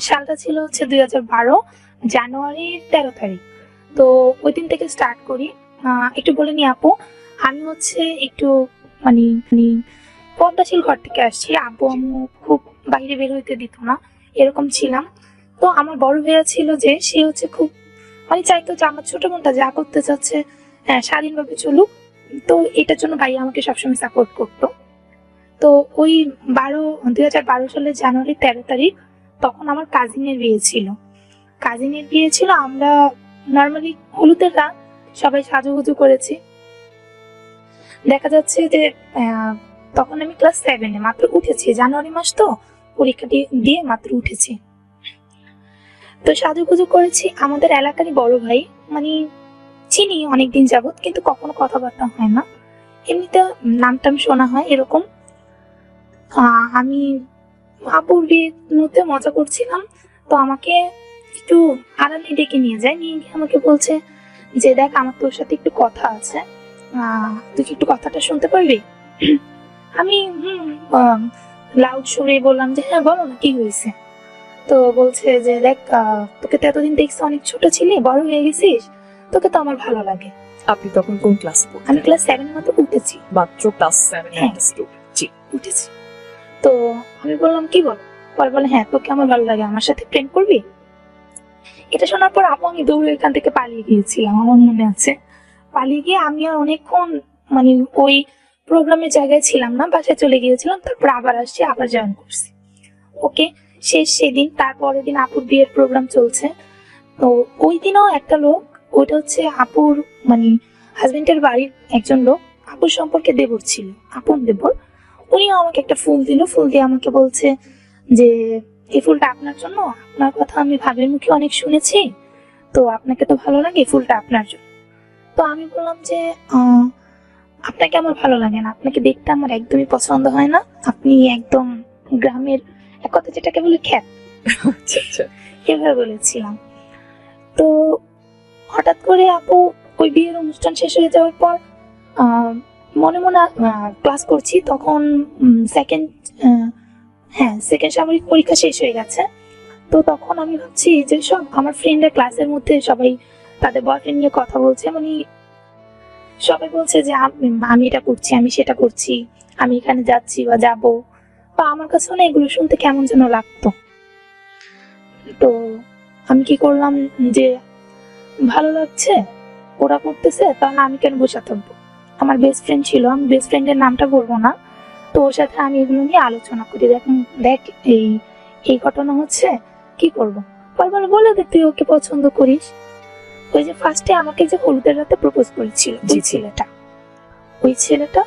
সালটা ছিল হচ্ছে 2012 জানুয়ারির 13 তারিখ। তো ওই দিন থেকে স্টার্ট করি। একটু বলে নি আপু, আমি হচ্ছে একটু মানে পদ্মাশীল ঘর থেকে আসছি। আব্বু আম্মু খুব বাইরে বের হইতে দিত না, এরকম ছিলাম। তো আমার বড় ভাইয়া ছিল যে সে হচ্ছে খুব চাইতো যে আমার ছোট বোনটা যা করতে চাচ্ছে স্বাধীনভাবে চলুক। তো এটার জন্য ভাইয়া আমাকে সবসময় সাপোর্ট করতো। তো ওই 2012 সালের জানুয়ারি 13 তারিখ তখন আমার কাজিনের বিয়ে ছিল। আমরা নর্মালি হলুদের রাত সবাই সাজুগুজু করেছি। দেখা যাচ্ছে যে তখন আমি ক্লাস 7-এ মাত্র উঠেছি, জানুয়ারি মাস তো, পরীক্ষা দিয়ে মাত্র উঠেছি। তো সাজুগুজু করেছি। আমাদের এলাকারই বড় ভাই, চিনি অনেকদিন যাবত, কিন্তু কখনো কথাবার্তা হয় না, এমনিতে নামটাম শোনা হয় এরকম। আমি আপুর বিয়ের মধ্যে মজা করছিলাম, তো আমাকে একটু আড়ালে ডেকে নিয়ে গিয়ে আমাকে বলছে যে দেখ, আমার তোর সাথে একটু কথা আছে, তুই কি একটু কথাটা শুনতে পারবি? আমি লাউড সুরে বললাম যে হ্যাঁ বলো না, কি হয়েছে? তো বলছে যে দেখ, তোকে তো এতদিন দেখছি অনেক ছোট ছিলি, বড় হয়ে গেছিস, তোকে তো আমার ভালো লাগে। আপনি তখন কোন ক্লাস? আমি ক্লাস 7 মাত্র উঠেছি। মাত্র ক্লাস 7 উঠেছি। তো আমি বললাম কি বল? পরে বলে হ্যাঁ, তোকে আমার ভালো লাগে, আমার সাথে প্রেম করবি? এটা শোনার পর আপু আমি দৌড়ে এখান থেকে পালিয়ে গিয়েছিলাম, আমার মনে আছে। পালিয়ে গিয়ে আমি আর অনেকক্ষণ ওই প্রোগ্রামের জায়গায় ছিলাম না, বাসায় চলে গিয়েছিলাম। তারপর আবার আসছি, আবার জয়েন করছি। ওকে, সেদিন তারপরের দিন আপুর বিয়ের প্রোগ্রাম চলছে। তো ওই দিনও একটা লোক, ওইটা হচ্ছে আপুর হাজবেন্ডের বাড়ির একজন লোক, আপুর সম্পর্কে দেবর ছিল, আপন দেবর। উনিও আমাকে একটা ফুল দিল, ফুল দিয়ে আমাকে বলছে যে এই ফুলটা আপনার জন্য, আপনার কথা আমি ভাবের মুখে অনেক শুনেছি, তো আপনাকে তো ভালো লাগে, ফুলটা আপনার জন্য। তো আমি বললাম যে আপনাকে আমার ভালো লাগে না, আপনাকে দেখতে আমার একদমই পছন্দ হয় না, আপনি একদম গ্রামের এক কথা যেটাকে বলে খ্যাত, এভাবে বলেছিলাম। তো হঠাৎ করে আপু ওই বিয়ের অনুষ্ঠান শেষ হয়ে যাওয়ার পর মনে মনে ক্লাস করছি, তখন সেকেন্ড সামরিক পরীক্ষা শেষ হয়ে গেছে। তো তখন আমি ভাবছি যে সব আমার ফ্রেন্ডরা ক্লাসের মধ্যে সবাই তাদের বয়ফ্রেন্ড নিয়ে কথা বলছে, সবাই বলছে যে আমি এটা করছি, আমি সেটা করছি, আমি এখানে যাচ্ছি বা যাবো, বা আমার কাছে না এগুলো শুনতে কেমন যেন লাগতো। তো আমি কি করলাম যে ভালো লাগছে, ওরা করতেছে, তাহলে আমি কেন বসে থাকবো? আমার বেস্ট ফ্রেন্ড ছিল, আমি বেস্ট ফ্রেন্ডের নামটা বলবো না, তো ওর সাথে আমি এগুলো নিয়ে আলোচনা করি। দেখ এই ঘটনা হচ্ছে, কি করবো? বলে দে তুই ওকে পছন্দ করিস। ওই যে ফার্স্টে আমাকে যে হলুদের রাতে প্রপোজ করেছিল ওই ছেলেটা।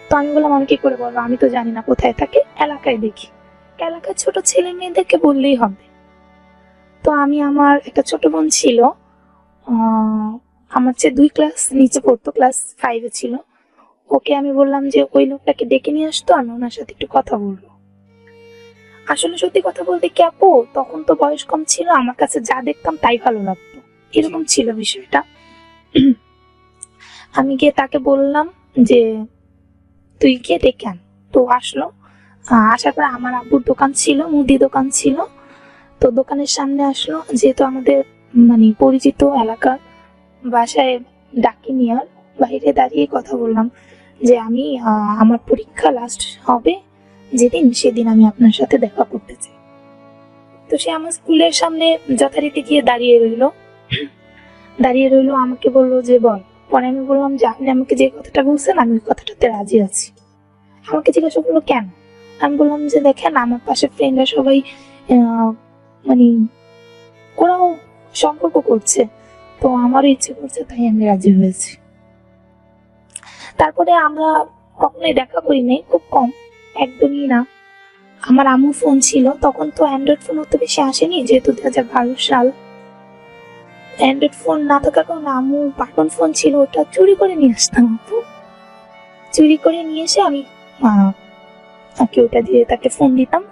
তো আমি বললাম আমি কি করে বলবো, আমি তো জানি না কোথায় থাকে, এলাকায় দেখি, এলাকায় ছোট ছেলে মেয়েদেরকে বললেই হবে। তো আমি, আমার একটা ছোট বোন ছিল, আমার চেয়ে 2 ক্লাস নিচে পড়তো, ক্লাস 5-এ ছিল, ওকে আমি বললাম যে ওই লোকটাকে ডেকে নিয়ে আসতো, আমি ওনার সাথে একটু কথা বলবো। আসলে সত্যি কথা বলতে কি আপু, তখন তো বয়স কম ছিল, আমার কাছে যা দেখতাম তাই ভালো লাগতো, এরকম ছিল বিষয়টা। আমি গিয়ে তাকে বললাম যে তুই গিয়ে ডেকে আন। তো আসলো, আসার পর আমার আব্বুর দোকান ছিল, মুদি দোকান ছিল, তো দোকানের সামনে আসলো, যেহেতু আমাদের পরিচিত এলাকার, বাসায় ডাকিনি আর, বাইরে দাঁড়িয়ে কথা বললাম যে আমি আমার পরীক্ষা লাস্ট হবে যেদিন, সেদিন আমি আপনার সাথে দেখা করতে চাই। তো সে আমার স্কুলের সামনে যথারীতি গিয়ে দাঁড়িয়ে রইলো, আমাকে বললো যে বল। পরে আমি বললাম যে আপনি আমাকে যে কথাটা বলছেন আমি ওই কথাটাতে রাজি আছি। আমাকে জিজ্ঞাসা করলো কেন? আমি বললাম যে দেখেন, আমার পাশে ফ্রেন্ডরা সবাই ওরাও সম্পর্ক করছে, তো আমারও ইচ্ছে করছে, তাই আমি রাজি হয়েছি। তারপরে আমরা কখনোই দেখা করি নাই, খুব কম, একদমই না। আমার আম্মু ফোন ছিল, তখন তো অ্যান্ড্রয়েড ফোন অত বেশি আসেনি, যেহেতু 2012 সাল। অ্যান্ড্রয়েড ফোন না থাকার কারণে আম্মু বাটন ফোন ছিল, ওটা চুরি করে নিয়ে আসতাম। চুরি করে নিয়ে এসে আমি ওটা দিয়ে তাকে ফোন দিতাম।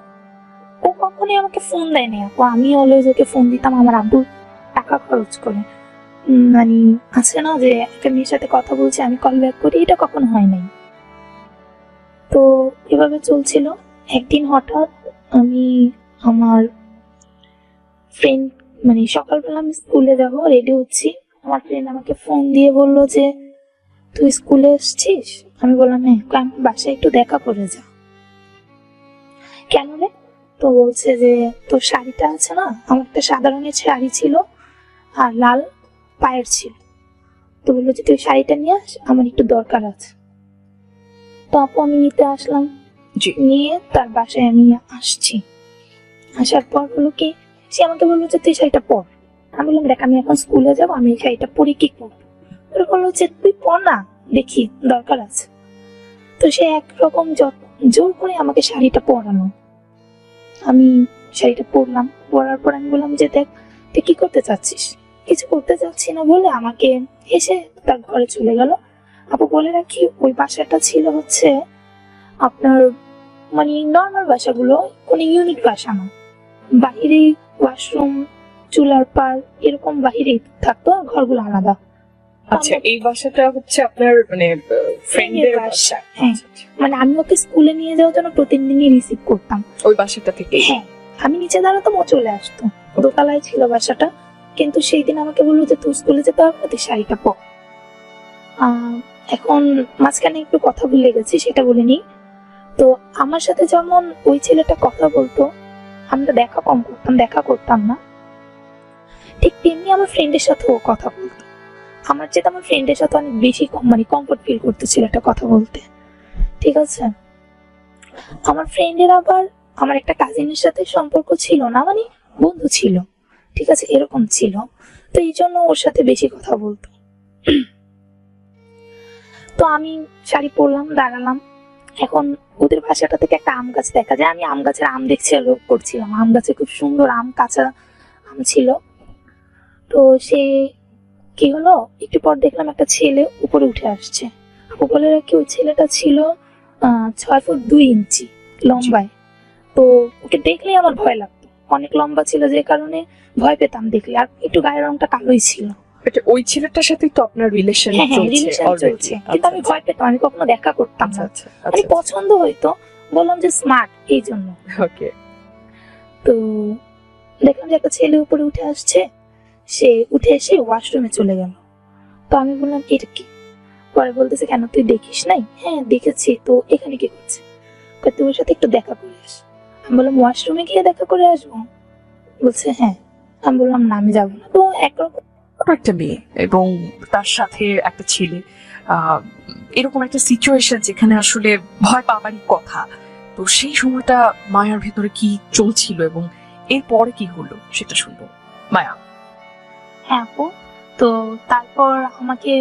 ও কখনোই আমাকে ফোন দেয়নি আপু, আমি অলওয়েজ ওকে ফোন দিতাম আমার আব্বুর টাকা খরচ করে। আছে না যে একটা মেয়ের সাথে কথা বলছে, আমি কল ব্যাক করি, এটা কখনো হয় নাই। তো এভাবে চলছিল। একদিন হঠাৎ আমি আমার ফ্রেন্ড মানে সকালবেলা আমি স্কুলে যাব, রেডি হচ্ছি, আমার ফ্রেন্ড আমাকে ফোন দিয়ে বললো যে তুই স্কুলে এসেছিস? আমি বললাম হ্যাঁ। আমার বাসায় একটু দেখা করে যা। কেন রে? তো বলছে যে তোর শাড়িটা আছে না, আমার একটা সাদা রঙের শাড়ি ছিল আর লাল পায়ের ছিল, তো বললো যে তুই শাড়িটা নিয়ে আস, আমার একটু দরকার আছে। তো আপু আমি নিতে আসলাম, জি। নিয়ে তার বাসায় আমি আসছি। আসার পর হলো কি, সে আমাকে বললো যে তুই শাড়িটা পর। আমি বললাম দেখ আমি এখন স্কুলে যাবো, আমি এই শাড়িটা পরে কি করবো? ওরা বললো যে তুই পর না, দেখি দরকার আছে। তো সে একরকম জোর করে আমাকে শাড়িটা পরানো। আমি শাড়িটা পরলাম, পরার পর আমি বললাম যে দেখ তুই কি করতে চাচ্ছিস? কিছু করতে চাচ্ছি না বলে আমাকে এসে তার ঘরে চলে গেল। আপু বলে রাখি ওই বাসাটা ছিল হচ্ছে আপনার মানে নর্মাল বাসাগুলো, কোনো ইউনিট বাসা না, বাহিরে ওয়াশরুম, চুলার পার এরকম বাহিরেই থাকতো, আর ঘরগুলো আলাদা। আচ্ছা, এই বাসাটা হচ্ছে আপনার মানে ফ্রেন্ডের বাসা। বাসা? হ্যাঁ, মানে আমি ওকে স্কুলে নিয়ে যাওয়ার জন্য প্রতিদিনই রিসিভ করতাম ওই বাসাটা থেকে? হ্যাঁ, আমি নিচে দাঁড়াতাম, ও চলে আসতো, দোতলায় ছিল বাসাটা। কিন্তু সেই দিন আমাকে বললো যে তুই স্কুলে যেতে হবে না, তুই শাড়িটা পর। এখন মাঝখানে একটু কথা ভুলে গেছি, সেটা বলিনি। তো আমার সাথে যেমন ওই ছেলেটা কথা বলতো, আমরা দেখা কম করতাম, দেখা করতাম না, ঠিক তেমনি আমার ফ্রেন্ডের সাথেও কথা বলতো। আমার চেয়ে আমার ফ্রেন্ডের সাথে অনেক বেশি মানে কমফোর্ট ফিল করতেছিল একটা কথা বলতে, ঠিক আছে। আমার ফ্রেন্ডের আবার আমার একটা কাজিনের সাথে সম্পর্ক ছিল না, মানে বন্ধু ছিল, ঠিক আছে, এরকম ছিল। তো এই জন্য ওর সাথে বেশি কথা বলতো। তো আমি শাড়ি পরলাম, দাঁড়ালাম। এখন ওদের বাসাটা থেকে একটা আম গাছ দেখা যায়, আমি আম গাছের আম দেখছি আর লোভ করছিলাম। আম গাছে খুব সুন্দর আম, কাঁচা আম ছিল। তো সে কি হলো, একটু পর দেখলাম একটা ছেলে উপরে উঠে আসছে। আপু বলে রাখি ওই ছেলেটা ছিল 6 ফুট 2 ইঞ্চি লম্বায়। তো ওকে দেখলেই আমার ভয় লাগতো, অনেক লম্বা ছিল যে কারণে ভয় পেতাম দেখলে, আর একটু গায়ের রংটা কালোই ছিল। এটা ওই ছেলেটার সাথেই তো আপনার রিলেশন হ্যাঁ হ্যাঁ, চলছে রিলেশন অলরেডি? চলছে, কিন্তু আমি ভয় পেতাম, আমি কখনো দেখা করতাম আচ্ছা না। আচ্ছা মানে আচ্ছা, পছন্দ হইতো, বললাম যে স্মার্ট এই জন্য। ওকে। তো দেখলাম যে একটা ছেলে উপরে উঠে আসছে, সে উঠে এসে ওয়াশরুমে চলে গেল। তো আমি বললাম এটা কি? পরে বলতেছে কেন তুই দেখিস নাই? হ্যাঁ দেখেছি। তো এখানে কি করছে? কই তুই ওর সাথে একটু দেখা করে আস। আমি বললাম ওয়াশরুমে গিয়ে দেখা করে আসবো? বলছে হ্যাঁ। আমি বললাম না আমি যাবো না। তো একরকম একটা মেয়ে এবং তার সাথে একটা ছেলে, আহ, এরকম একটা সিচুয়েশন যেখানে আসলে ভয় পাওয়ারই কথা। তো সেই সময়টা মায়ার ভেতরে কি চলছিল এবং এরপরে কি হলো সেটা শুনবো। মায়া। হ্যাঁ আপু। তো তারপর আমাকে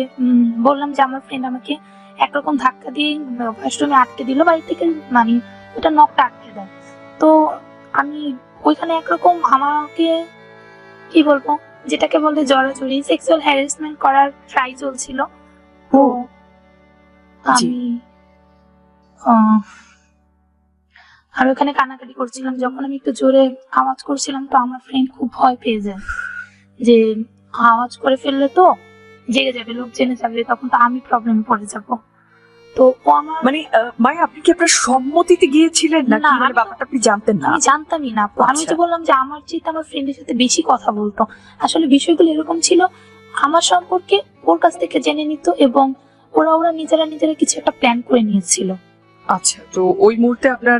বললাম যে আমার ফ্রেন্ড আমাকে একরকম ধাক্কা দিয়ে ওয়াশরুমে আটকে দিল, বাড়ি থেকে মানে ওটা নখটা আটকে দেয়। তো আমি ওইখানে একরকম আমাকে কি বলবো, যেটাকে বলে জড়াজড়ি, সেক্সুয়াল হ্যারাসমেন্ট করার ট্রাই চলছিল। তো জি। আমি আহ, আমি ওখানে কান্নাকাটি করছিলাম। যখন আমি একটু জোরে আওয়াজ করছিলাম, তো আমার ফ্রেন্ড খুব ভয় পেয়ে যায় যে আওয়াজ করে ফেললে তো জেগে যাবে, লোক জেনে যাবে, তখন তো আমি প্রবলেমে পড়ে যাব। তো ও আমার মানে মায়া, আপনি কি আপনার সম্মতিতে গিয়েছিলেন নাকি না, মানে আমি ব্যাপারটা আপনি জানতেন না? আমি জানতামই না আপু। আমি আচ্ছা। যে বললাম যে আমার চেয়ে আমার ফ্রেন্ডের সাথে বেশি কথা বলতো, আসলে বিষয়গুলো এরকম ছিল, আমার সম্পর্কে ওর কাছ থেকে জেনে নিত, এবং ওরা নিজেরা কিছু একটা প্ল্যান করে নিয়েছিল। আচ্ছা, তো ওই মুহূর্তে আপনার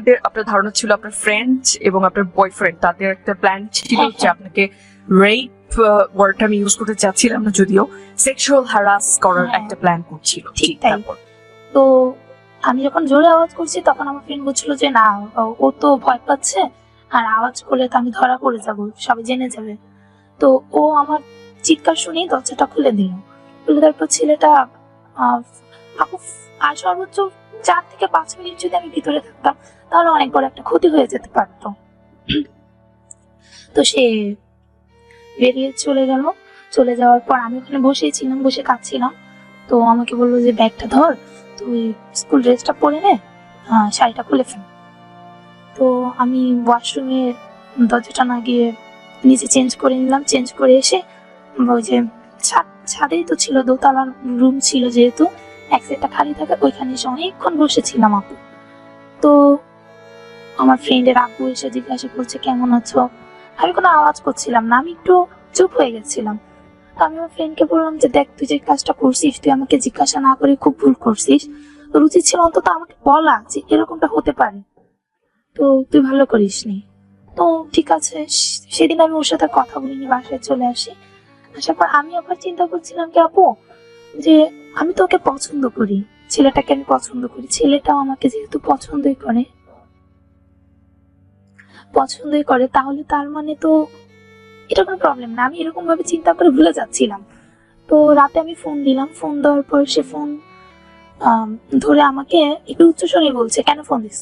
ধারণা ছিল আপনার ফ্রেন্ড এবং আপনার বয়ফ্রেন্ড তাদের একটা প্ল্যান ছিল হ্যাঁ, যে আপনাকে রেপ ওয়ার্ডটা আমি ইউজ করতে চাচ্ছিলাম না, যদিও সেক্সুয়াল হ্যারাস করার হ্যাঁ, একটা প্ল্যান করছিল। ঠিক ঠিক, তাই। তারপর? তো আমি যখন জোরে আওয়াজ করছি, তখন আমার ফ্রেন্ড বলছিল যে না, ও তো ভয় পাচ্ছে, আর আওয়াজ করলে তো আমি ধরা পড়ে যাব, সবাই জেনে যাবে। তো ও আমার চিৎকার শুনেই দরজাটা খুলে দিল। খুলে দেওয়ার পর ছেলেটা আহ, আপু, আর সর্বোচ্চ 4 থেকে 5 মিনিট যদি আমি ভিতরে থাকতাম, তাহলে অনেক বড় একটা ক্ষতি হয়ে যেতে পারতো। তো সে বেরিয়ে চলে গেল। চলে যাওয়ার পর আমি ওখানে বসেই ছিলাম, বসে কাঁদছিলাম। তো আমাকে বললো যে ব্যাগটা ধর, তুই স্কুল ড্রেসটা পরে নে, শাড়িটা খুলে ফেল। তো আমি ওয়াশরুমে দরজাটা না গিয়ে নিচে চেঞ্জ করে নিলাম। চেঞ্জ করে এসে ওই যে ছাদেই তো ছিল, দোতলার রুম ছিল যেহেতু, এক সাইডটা খালি থাকে, ওইখানে এসে অনেকক্ষণ বসেছিলাম আপু। তো আমার ফ্রেন্ডের আব্বু এসে জিজ্ঞাসা করছে কেমন আছো, আমি কোনো আওয়াজ করছিলাম না, আমি একটু চুপ হয়ে গেছিলাম। তো আমি আমার ফ্রেন্ডকে বললাম যে দেখ, তুই যে কাজটা করছিস, তুই আমাকে জিজ্ঞাসা না করে খুব ভুল করছিস, তোর উচিত ছিল অন্তত আমাকে বলা যে এরকমটা হতে পারে, তো তুই ভালো করিসনি। তো ঠিক আছে, সেদিন আমি ওর সাথে কথা বলিনি, বাসায় চলে আসি। আসার পর আমি আবার চিন্তা করছিলাম কি আপু, যে আমি তো ওকে পছন্দ করি, ছেলেটাকে আমি পছন্দ করি, ছেলেটাও আমাকে যেহেতু পছন্দই করে, তাহলে তার মানে তো এটা কোনো প্রবলেম না। আমি এরকম ভাবে চিন্তা করে ভুলে যাচ্ছিলাম। তো রাতে আমি ফোন দিলাম, ফোন দেওয়ার পর সে ফোন ধরে আমাকে একটু উচ্চস্বরে বলছে, কেন ফোন দিস?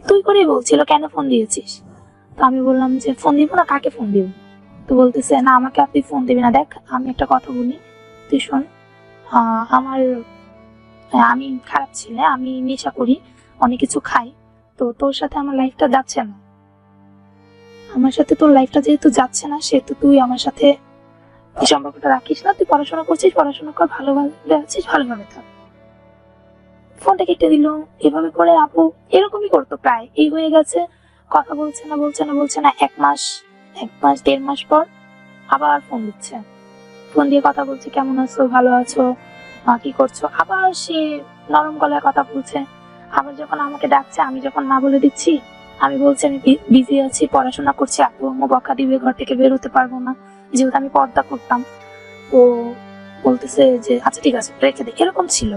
তুই করেই বলছিল, কেন ফোন দিয়েছিস? তো আমি বললাম যে ফোন দিব না, কাকে ফোন দিব? তো বলতেছে না, আমাকে আপনি ফোন দিবি না। দেখ, আমি একটা কথা বলি, তুই শোন। আমি খারাপ ছেলে, আমি নেশা করি, অনেক কিছু খাই, তো তোর সাথে আমার লাইফটা যাচ্ছে না। আমার সাথে তোর লাইফটা যেহেতু যাচ্ছে না, সেহেতু তুই আমার সাথে এই সম্পর্কটা রাখিস না। তুই পড়াশোনা করছিস, পড়াশোনা কর, ভালোভাবে আছিস, ভালোভাবে থাক। ফোনটা কেটে দিল। এভাবে করে আপু এরকমই করতো প্রায়। এই হয়ে গেছে, কথা বলছে না 1 মাস, 1 মাস 1.5 মাস পর আবার ফোন দিচ্ছে। ফোন দিয়ে কথা বলছে, কেমন আছো, ভালো আছো, কি করছো? আবার সে নরম গলায় কথা বলছে। আবার যখন আমাকে ডাকছে, আমি যখন না বলে দিচ্ছি, আমি বলছি আমি বিজি আছি, পড়াশোনা করছি, আপু আম্মু বকা দিবে, ঘর থেকে বের হতে পারবো না, যেহেতু আমি পর্দা করতাম। তো বলতেছে যে আচ্ছা ঠিক আছে, রেখে দে। এরকম ছিল।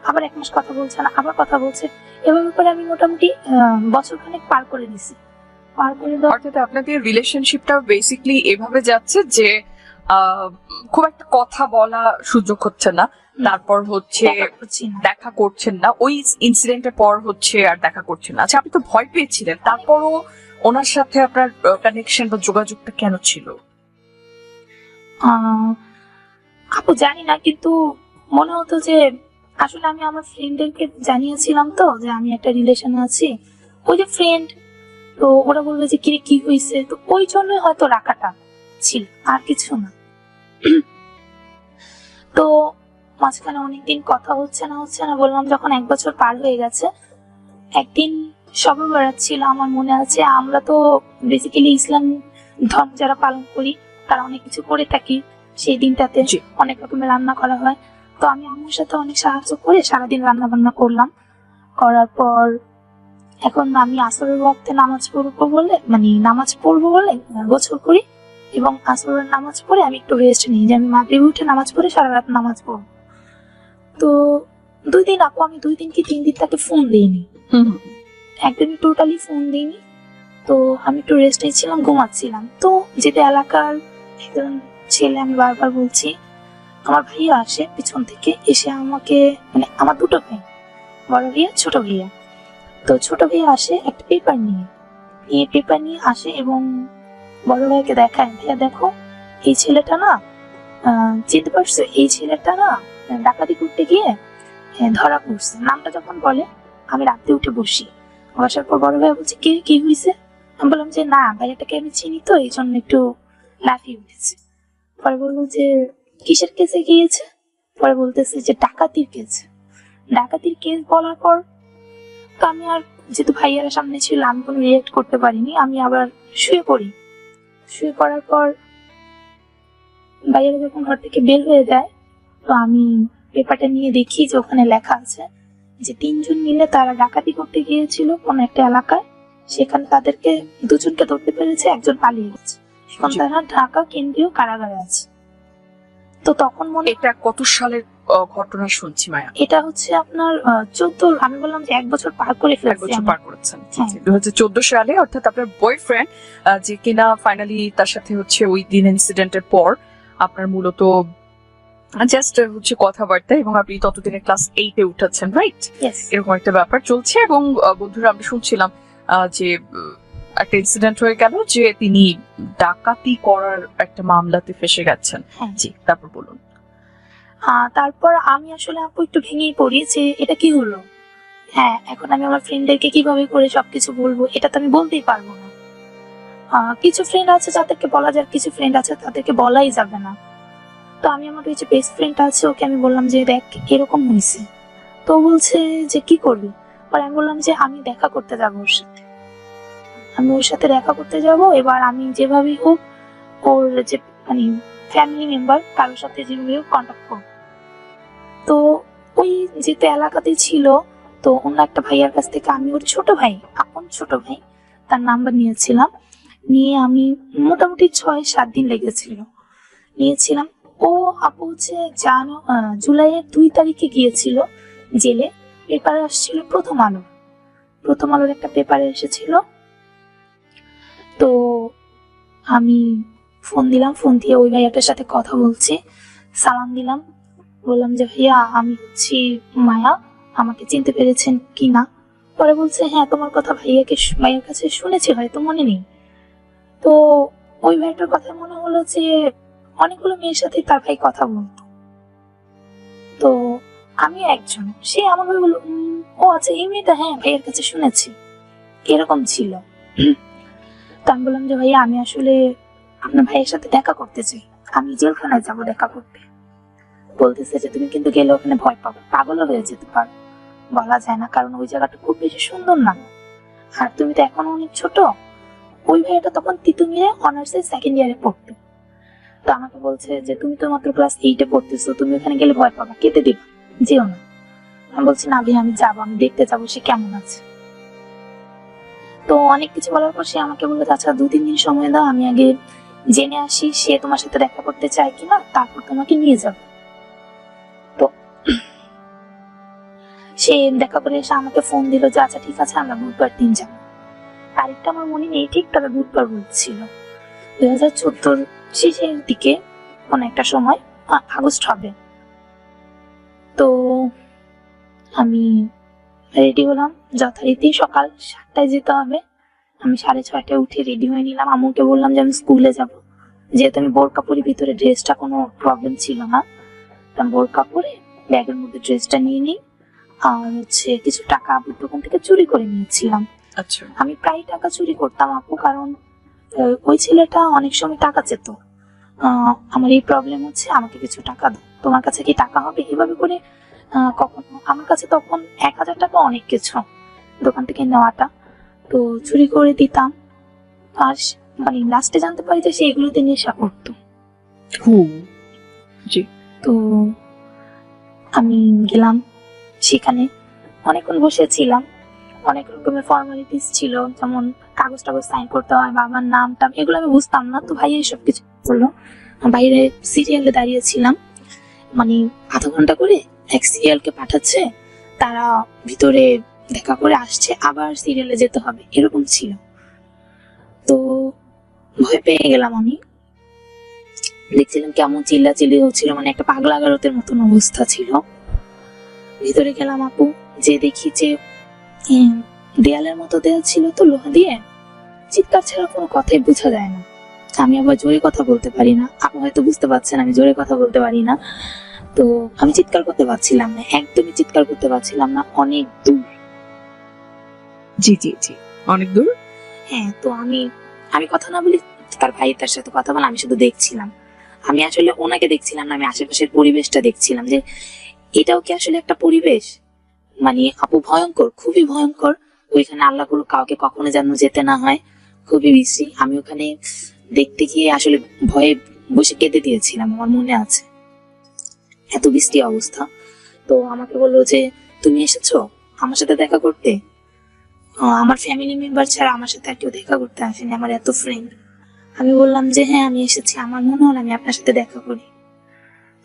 আবার 1 মাস কথা বলছে না, আবার কথা বলছে। এভাবে করে আমি মোটামুটি বছরখানেক পার করে দিছি। পার করে দেওয়ার অর্থাৎ আপনাদের রিলেশনশিপটা বেসিক্যালি এভাবে যাচ্ছে যে খুব একটা কথা বলা সুযোগ হচ্ছে না, তারপর হচ্ছে দেখা করছেন না, ওই ইনসিডেন্টের পর হচ্ছে আর দেখা করছেন না। আচ্ছা, আপনি তো ভয় পেয়েছিলেন, তারপরও ওনার সাথে আপনার কানেকশন বা যোগাযোগটা কেন ছিল? আপু জানি না, কিন্তু মনে হতো যে আসলে আমি আমার ফ্রেন্ডদেরকে জানিয়েছিলাম তো যে আমি একটা রিলেশনে আছি। ওই যে ফ্রেন্ড, তো ওরা বললো যে কিরে কি হয়েছে, তো ওই জন্যই হয়তো রাখাটা ছিল, আর কিছু না। তো মাঝখানে অনেকদিন কথা হচ্ছে না বললাম, যখন 1 বছর পার হয়ে গেছে, একদিন শবে বরাত ছিল, আমার মনে আছে। আমরা তো বেসিক্যালি ইসলাম ধর্ম যারা পালন করি, তারা অনেক কিছু করে থাকি সেই দিনটাতে, অনেক রকমের রান্না করা হয়। তো আমি আম্মুর সাথে অনেক সাহায্য করে সারাদিন রান্না বান্না করলাম। করার পর এখন আমি আসরের ওয়াক্তে নামাজ পড়বো বলে গোসল করি, এবং আসরের নামাজ পড়ে আমি একটু রেস্ট নিই, যে আমি মাগরিবে উঠে নামাজ পড়ে সারা রাত নামাজ পড়বো। তো 2 দিন আপু, আমি 2 দিন কি 3 দিন তাকে ফোন দিইনি, একদমই টোটালি ফোন দিইনি। তো আমি একটু রেস্ট নিচ্ছিলাম, ঘুমাচ্ছিলাম। তো যেটা এলাকার একজন ছেলে, আমি বারবার বলছি, আমার ভাইয়া আসে পিছন থেকে, এসে আমাকে, মানে আমার 2টো ভাই, বড় ভাইয়া ছোট ভাইয়া। তো ছোট ভাইয়া আসে একটা পেপার নিয়ে আসে এবং বড় ভাইকে দেখায়, ভাইয়া দেখো, এই ছেলেটা না, চিনতে পারছো, এই ছেলেটা না ডাকাতি করতে গিয়ে ধরা পড়ছে। নামটা যখন বলে, আমি রাতে উঠে বসার পর বড় ভাই বলছে কি হয়েছে? আমি বললাম যে না, ভাইয়াটাকে আমি চিনি তো, এই জন্য একটু লাফিয়ে উঠেছে। পরে বললো যে কিসের কেসে গিয়েছে? পরে বলতেছে যে ডাকাতির কেস বলার পর তো আমি আর, যেহেতু ভাইয়ারা সামনে ছিল, আমি কোনো রিয়েক্ট করতে পারিনি। আমি আবার শুয়ে পড়ার পর ভাইয়ারা যখন ঘর থেকে বের হয়ে যায়, তো আমি পেপারটা নিয়ে দেখি যে ওখানে লেখা আছে যে 3 জন মিলে তারা ডাকাতি করতে গিয়েছিল কোন একটা এলাকায়, সেখানে তাদেরকে 2 জনকে ধরতে পেরেছে, 1 জন পালিয়ে গেছে, এখন তারা ঢাকা কেন্দ্রীয় কারাগারে আছে। তো তখন এটা কত সালের ঘটনা শুনছি মায়া? এটা হচ্ছে আপনার 14, আমি বললাম যে 1 বছর পার করে ফেলেছি। 1 বছর পার করেছেন 2014 সালে, অর্থাৎ আপনার বয়ফ্রেন্ড যে কিনা ফাইনালি তার সাথে হচ্ছে ওই দিন ইনসিডেন্টের পর আপনার মূলত জাস্ট হচ্ছে কথাবার্তা, এবং আপনি ততদিনে ক্লাস 8-এ উঠাচ্ছেন, রাইট? এরকম একটা ব্যাপার চলছে। এবং বন্ধুরা, আমি শুনছিলাম যে একটা ইনসিডেন্ট হয়ে গেল যে তিনি ডাকাতি করার একটা মামলাতে ফেসে গেছেন। জি, তারপর বলুন। তারপর আমি আসলে আপু একটু ভেঙেই পড়ি যে এটা কি হলো। হ্যাঁ, এখন আমি আমার ফ্রেন্ডদেরকে কিভাবে করে সবকিছু বলবো, এটা তো আমি বলতেই পারবো না। কিছু ফ্রেন্ড আছে যাদেরকে বলা যায়, কিছু ফ্রেন্ড আছে তাদেরকে বলাই যাবে না। তো আমি আমার ওই যে বেস্ট ফ্রেন্ড আছে, ওকে আমি বললাম যে দেখ এরকম হয়েছে। তো বলছে যে কি করবি? পরে আমি বললাম যে আমি দেখা করতে যাবো ওর সাথে। আমি ওর সাথে দেখা করতে যাব। এবার আমি যেভাবেই হোক ওর যে মানে ফ্যামিলি মেম্বার কারোর সাথে যেভাবে হোক কন্ট্যাক্ট করব। তো ওই যেতে এলাকাতে ছিল, তো অন্য একটা ভাইয়ার কাছ থেকে আমি ওর ছোট ভাই, আপন ছোট ভাই, তার নাম্বার নিয়েছিলাম। নিয়ে আমি মোটামুটি 6-7 দিন লেগেছিল নিয়েছিলাম। ও আপু হচ্ছে জুলাইয়ের 2 তারিখে গিয়েছিল জেলে। পেপারে আসছিল প্রথম আলোর একটা পেপারে এসেছিল। তো আমি ফোন দিলাম, ফোন দিয়ে ওই ভাইয়াটার সাথে কথা বলছি, সালাম দিলাম, বললাম যে ভাইয়া আমি হচ্ছি মায়া, আমাকে চিনতে পেরেছেন কি না? পরে বলছে হ্যাঁ তোমার কথা ভাইয়ের কাছে শুনেছি, হয়তো মনে নেই। তো ওই ভাইটার কথা মনে হলো যে অনেকগুলো মেয়ের সাথে তার ভাই কথা বলতো, তো আমি একজন। সে এমন ভাবে বললো ও আচ্ছা এই মেয়েটা, হ্যাঁ ভাইয়ের কাছে শুনেছি, এরকম ছিল। তো আমি বললাম যে ভাইয়া আমি আসলে আপনার ভাইয়ের সাথে দেখা করতে চাই, আমি জেলখানায় যাব দেখা করতে। বলতেছে যে তুমি কিন্তু গেলে ওখানে ভয় পাবে, পাগলও হয়ে যেতে পারো, বলা যায় না, কারণ ওই জায়গাটা খুব বেশি সুন্দর না, আর তুমি তো এখনো অনেক ছোট। ওই ভাইয়াটা তখন তিতুমিরে অনার্সের 2nd ইয়ারে পড়তো। তো আমাকে বলছে যে তুমি তো মাত্র ক্লাস 8-এ পড়তেছো, তুমি ওখানে গেলে ভয় পাবা, কেটে দিবা, যেও না। আমি বলছি না ভাই আমি যাবো, আমি দেখতে যাবো সে কেমন আছে। তো অনেক কিছু বলার পর সে আমাকে বললো আচ্ছা 2-3 দিন সময় দাও, আমি আগে জেনে আসি সে তোমার সাথে দেখা করতে চায় কিনা, তারপর তোমাকে নিয়ে যাবো। তো সে দেখা করে এসে আমাকে ফোন দিল যে আচ্ছা ঠিক আছে আমরা বুধবার দিন যাবো। তারিখটা আমার মনে নেই ঠিক, তবে বুধবার বলছিল 2014 শেষের দিকে কোনো একটা সময়, আগস্ট হবে। তো আমি রেডি হলাম যথারীতি, সকাল 7টায় যেতে হবে। আমি 6:30টায় উঠে রেডি হয়ে নিলাম, আম্মুকে বললাম যে আমি স্কুলে যাব, যেহেতু আমি বোরকা পরি, ভিতরে ড্রেসটা কোনো প্রবলেম ছিল না, আমি বোরকা পরে ব্যাগের মধ্যে ড্রেসটা নিয়ে নিই। আর হচ্ছে কিছু টাকা আপুর দোকান থেকে চুরি করে নিয়েছিলাম। আচ্ছা। আমি প্রায় টাকা চুরি করতাম আপু, কারণ ওই ছেলেটা অনেক সময় টাকা চেত। আমার এই প্রবলেম হচ্ছে, আমাকে কিছু টাকা দাও, তোমার কাছে কি টাকা হবে, এভাবে করে কখনো আমার কাছে তখন 1000 টাকা অনেক কিছু দোকান থেকে নেওয়াটা, তো চুরি করে দিতাম। আর মানে লাস্টে জানতে পারি যে সে এগুলোতে নেশা করতো। জি। তো আমি গেলাম সেখানে, অনেকক্ষণ বসেছিলাম, অনেক রকমের ফর্মালিটিস ছিল, যেমন কাগজ টাগজ সাইন করতে হয়, বাবার নাম টাম, এগুলো আমি বুঝতাম না। তো ভাইয়া সব কিছু বললো। বাইরে সিরিয়ালে দাঁড়িয়েছিলাম, মানে আধা ঘন্টা করে এক সিরিয়ালকে পাঠাচ্ছে, তারা ভিতরে দেখা করে আসছে, আবার সিরিয়ালে যেতে হবে, এরকম ছিল। তো ভয় পেয়ে গেলাম আমি, দেখছিলাম কেমন চিল্লাচিল্লি হচ্ছিল, মানে একটা পাগলা গারতের মতন অবস্থা ছিল। ভিতরে গেলাম আপু, যে দেখি যে দেয়ালের মতো দেয়াল ছিল, তো লোহা দিয়ে, চিৎকার ছাড়া কোনো কথাই বোঝা যায় না। আমি আবার জোরে কথা বলতে পারি না, আপু হয়তো বুঝতে পারছেন আমি জোরে কথা বলতে পারি না। তো আমি চিৎকার করতে পারছিলাম না, একদমই চিৎকার করতে পারছিলাম না, অনেক দূর। জি জি জি, অনেক দূর। হ্যাঁ, তো আমি কথা না বলি, তার ভাই তার সাথে কথা বলে, আমি শুধু দেখছিলাম। আমি আসলে ওনাকে দেখছিলাম না, আমি আশেপাশের পরিবেশটা দেখছিলাম, যে এটাও কি আসলে একটা পরিবেশ। মানে আপু ভয়ঙ্কর, খুবই ভয়ঙ্কর। ওইখানে আল্লাহ করুক কাউকে কখনো যেন যেতে না হয়, খুবই বিশ্রী। আমি ওখানে দেখতে গিয়ে আসলে ভয়ে বসে কেঁদে দিয়েছিলাম, আমার মনে আছে, এত বিশ্রী অবস্থা। তো আমাকে বললো যে তুমি এসেছো আমার সাথে দেখা করতে? আমার ফ্যামিলি মেম্বার ছাড়া আমার সাথে আর কেউ দেখা করতে আসেনি, আমার এত ফ্রেন্ড। আমি বললাম যে হ্যাঁ আমি এসেছি, আমার মনে হলো আমি আপনার সাথে দেখা করি।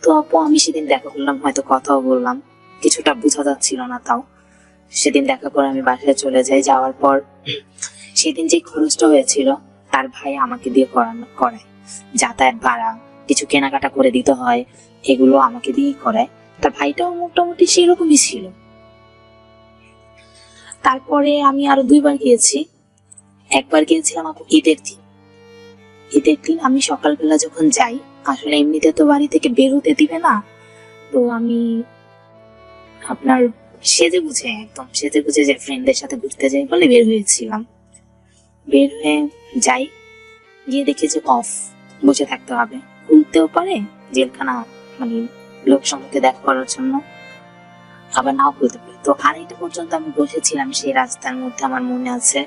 তো আপু আমি সেদিন দেখা করলাম, হয়তো কথাও বললাম, কিছুটা বোঝা যাচ্ছিল না, তাও সেদিন দেখা করে আমি বাসায় চলে যাই। যাওয়ার পর সেদিন যে খরচটা হয়েছিল তার ভাই আমাকে দিয়ে করায়, যাতায়াত ভাড়া, কিছু কেনাকাটা করে দিতে হয়, এগুলো আমাকে দিয়েই করায়। তার ভাইটাও মোটামুটি সেরকমই ছিল। তারপরে আমি আরো 2বার গিয়েছি। একবার গিয়েছিলাম আপু ঈদের দিন আমি সকালবেলা যখন যাই, আসলে এমনিতে তো বাড়ি থেকে বের হতে দিবে না, তো আমি আপনার সেজে গুছে যে ফ্রেন্ডদের সাথে ঘুরতে যাই বলে বের হয়েছিলাম। বের হয়ে যাই, গিয়ে দেখি যে অফ, বসে থাকতে হবে, খুলতেও পারে জেলখানা, মানে লোক সম্মুখে দেখা করার জন্য, আবার নাও খুলতে পারে। তো 2:30 পর্যন্ত আমি বসেছিলাম সেই রাস্তার মধ্যে, আমার মনে আছে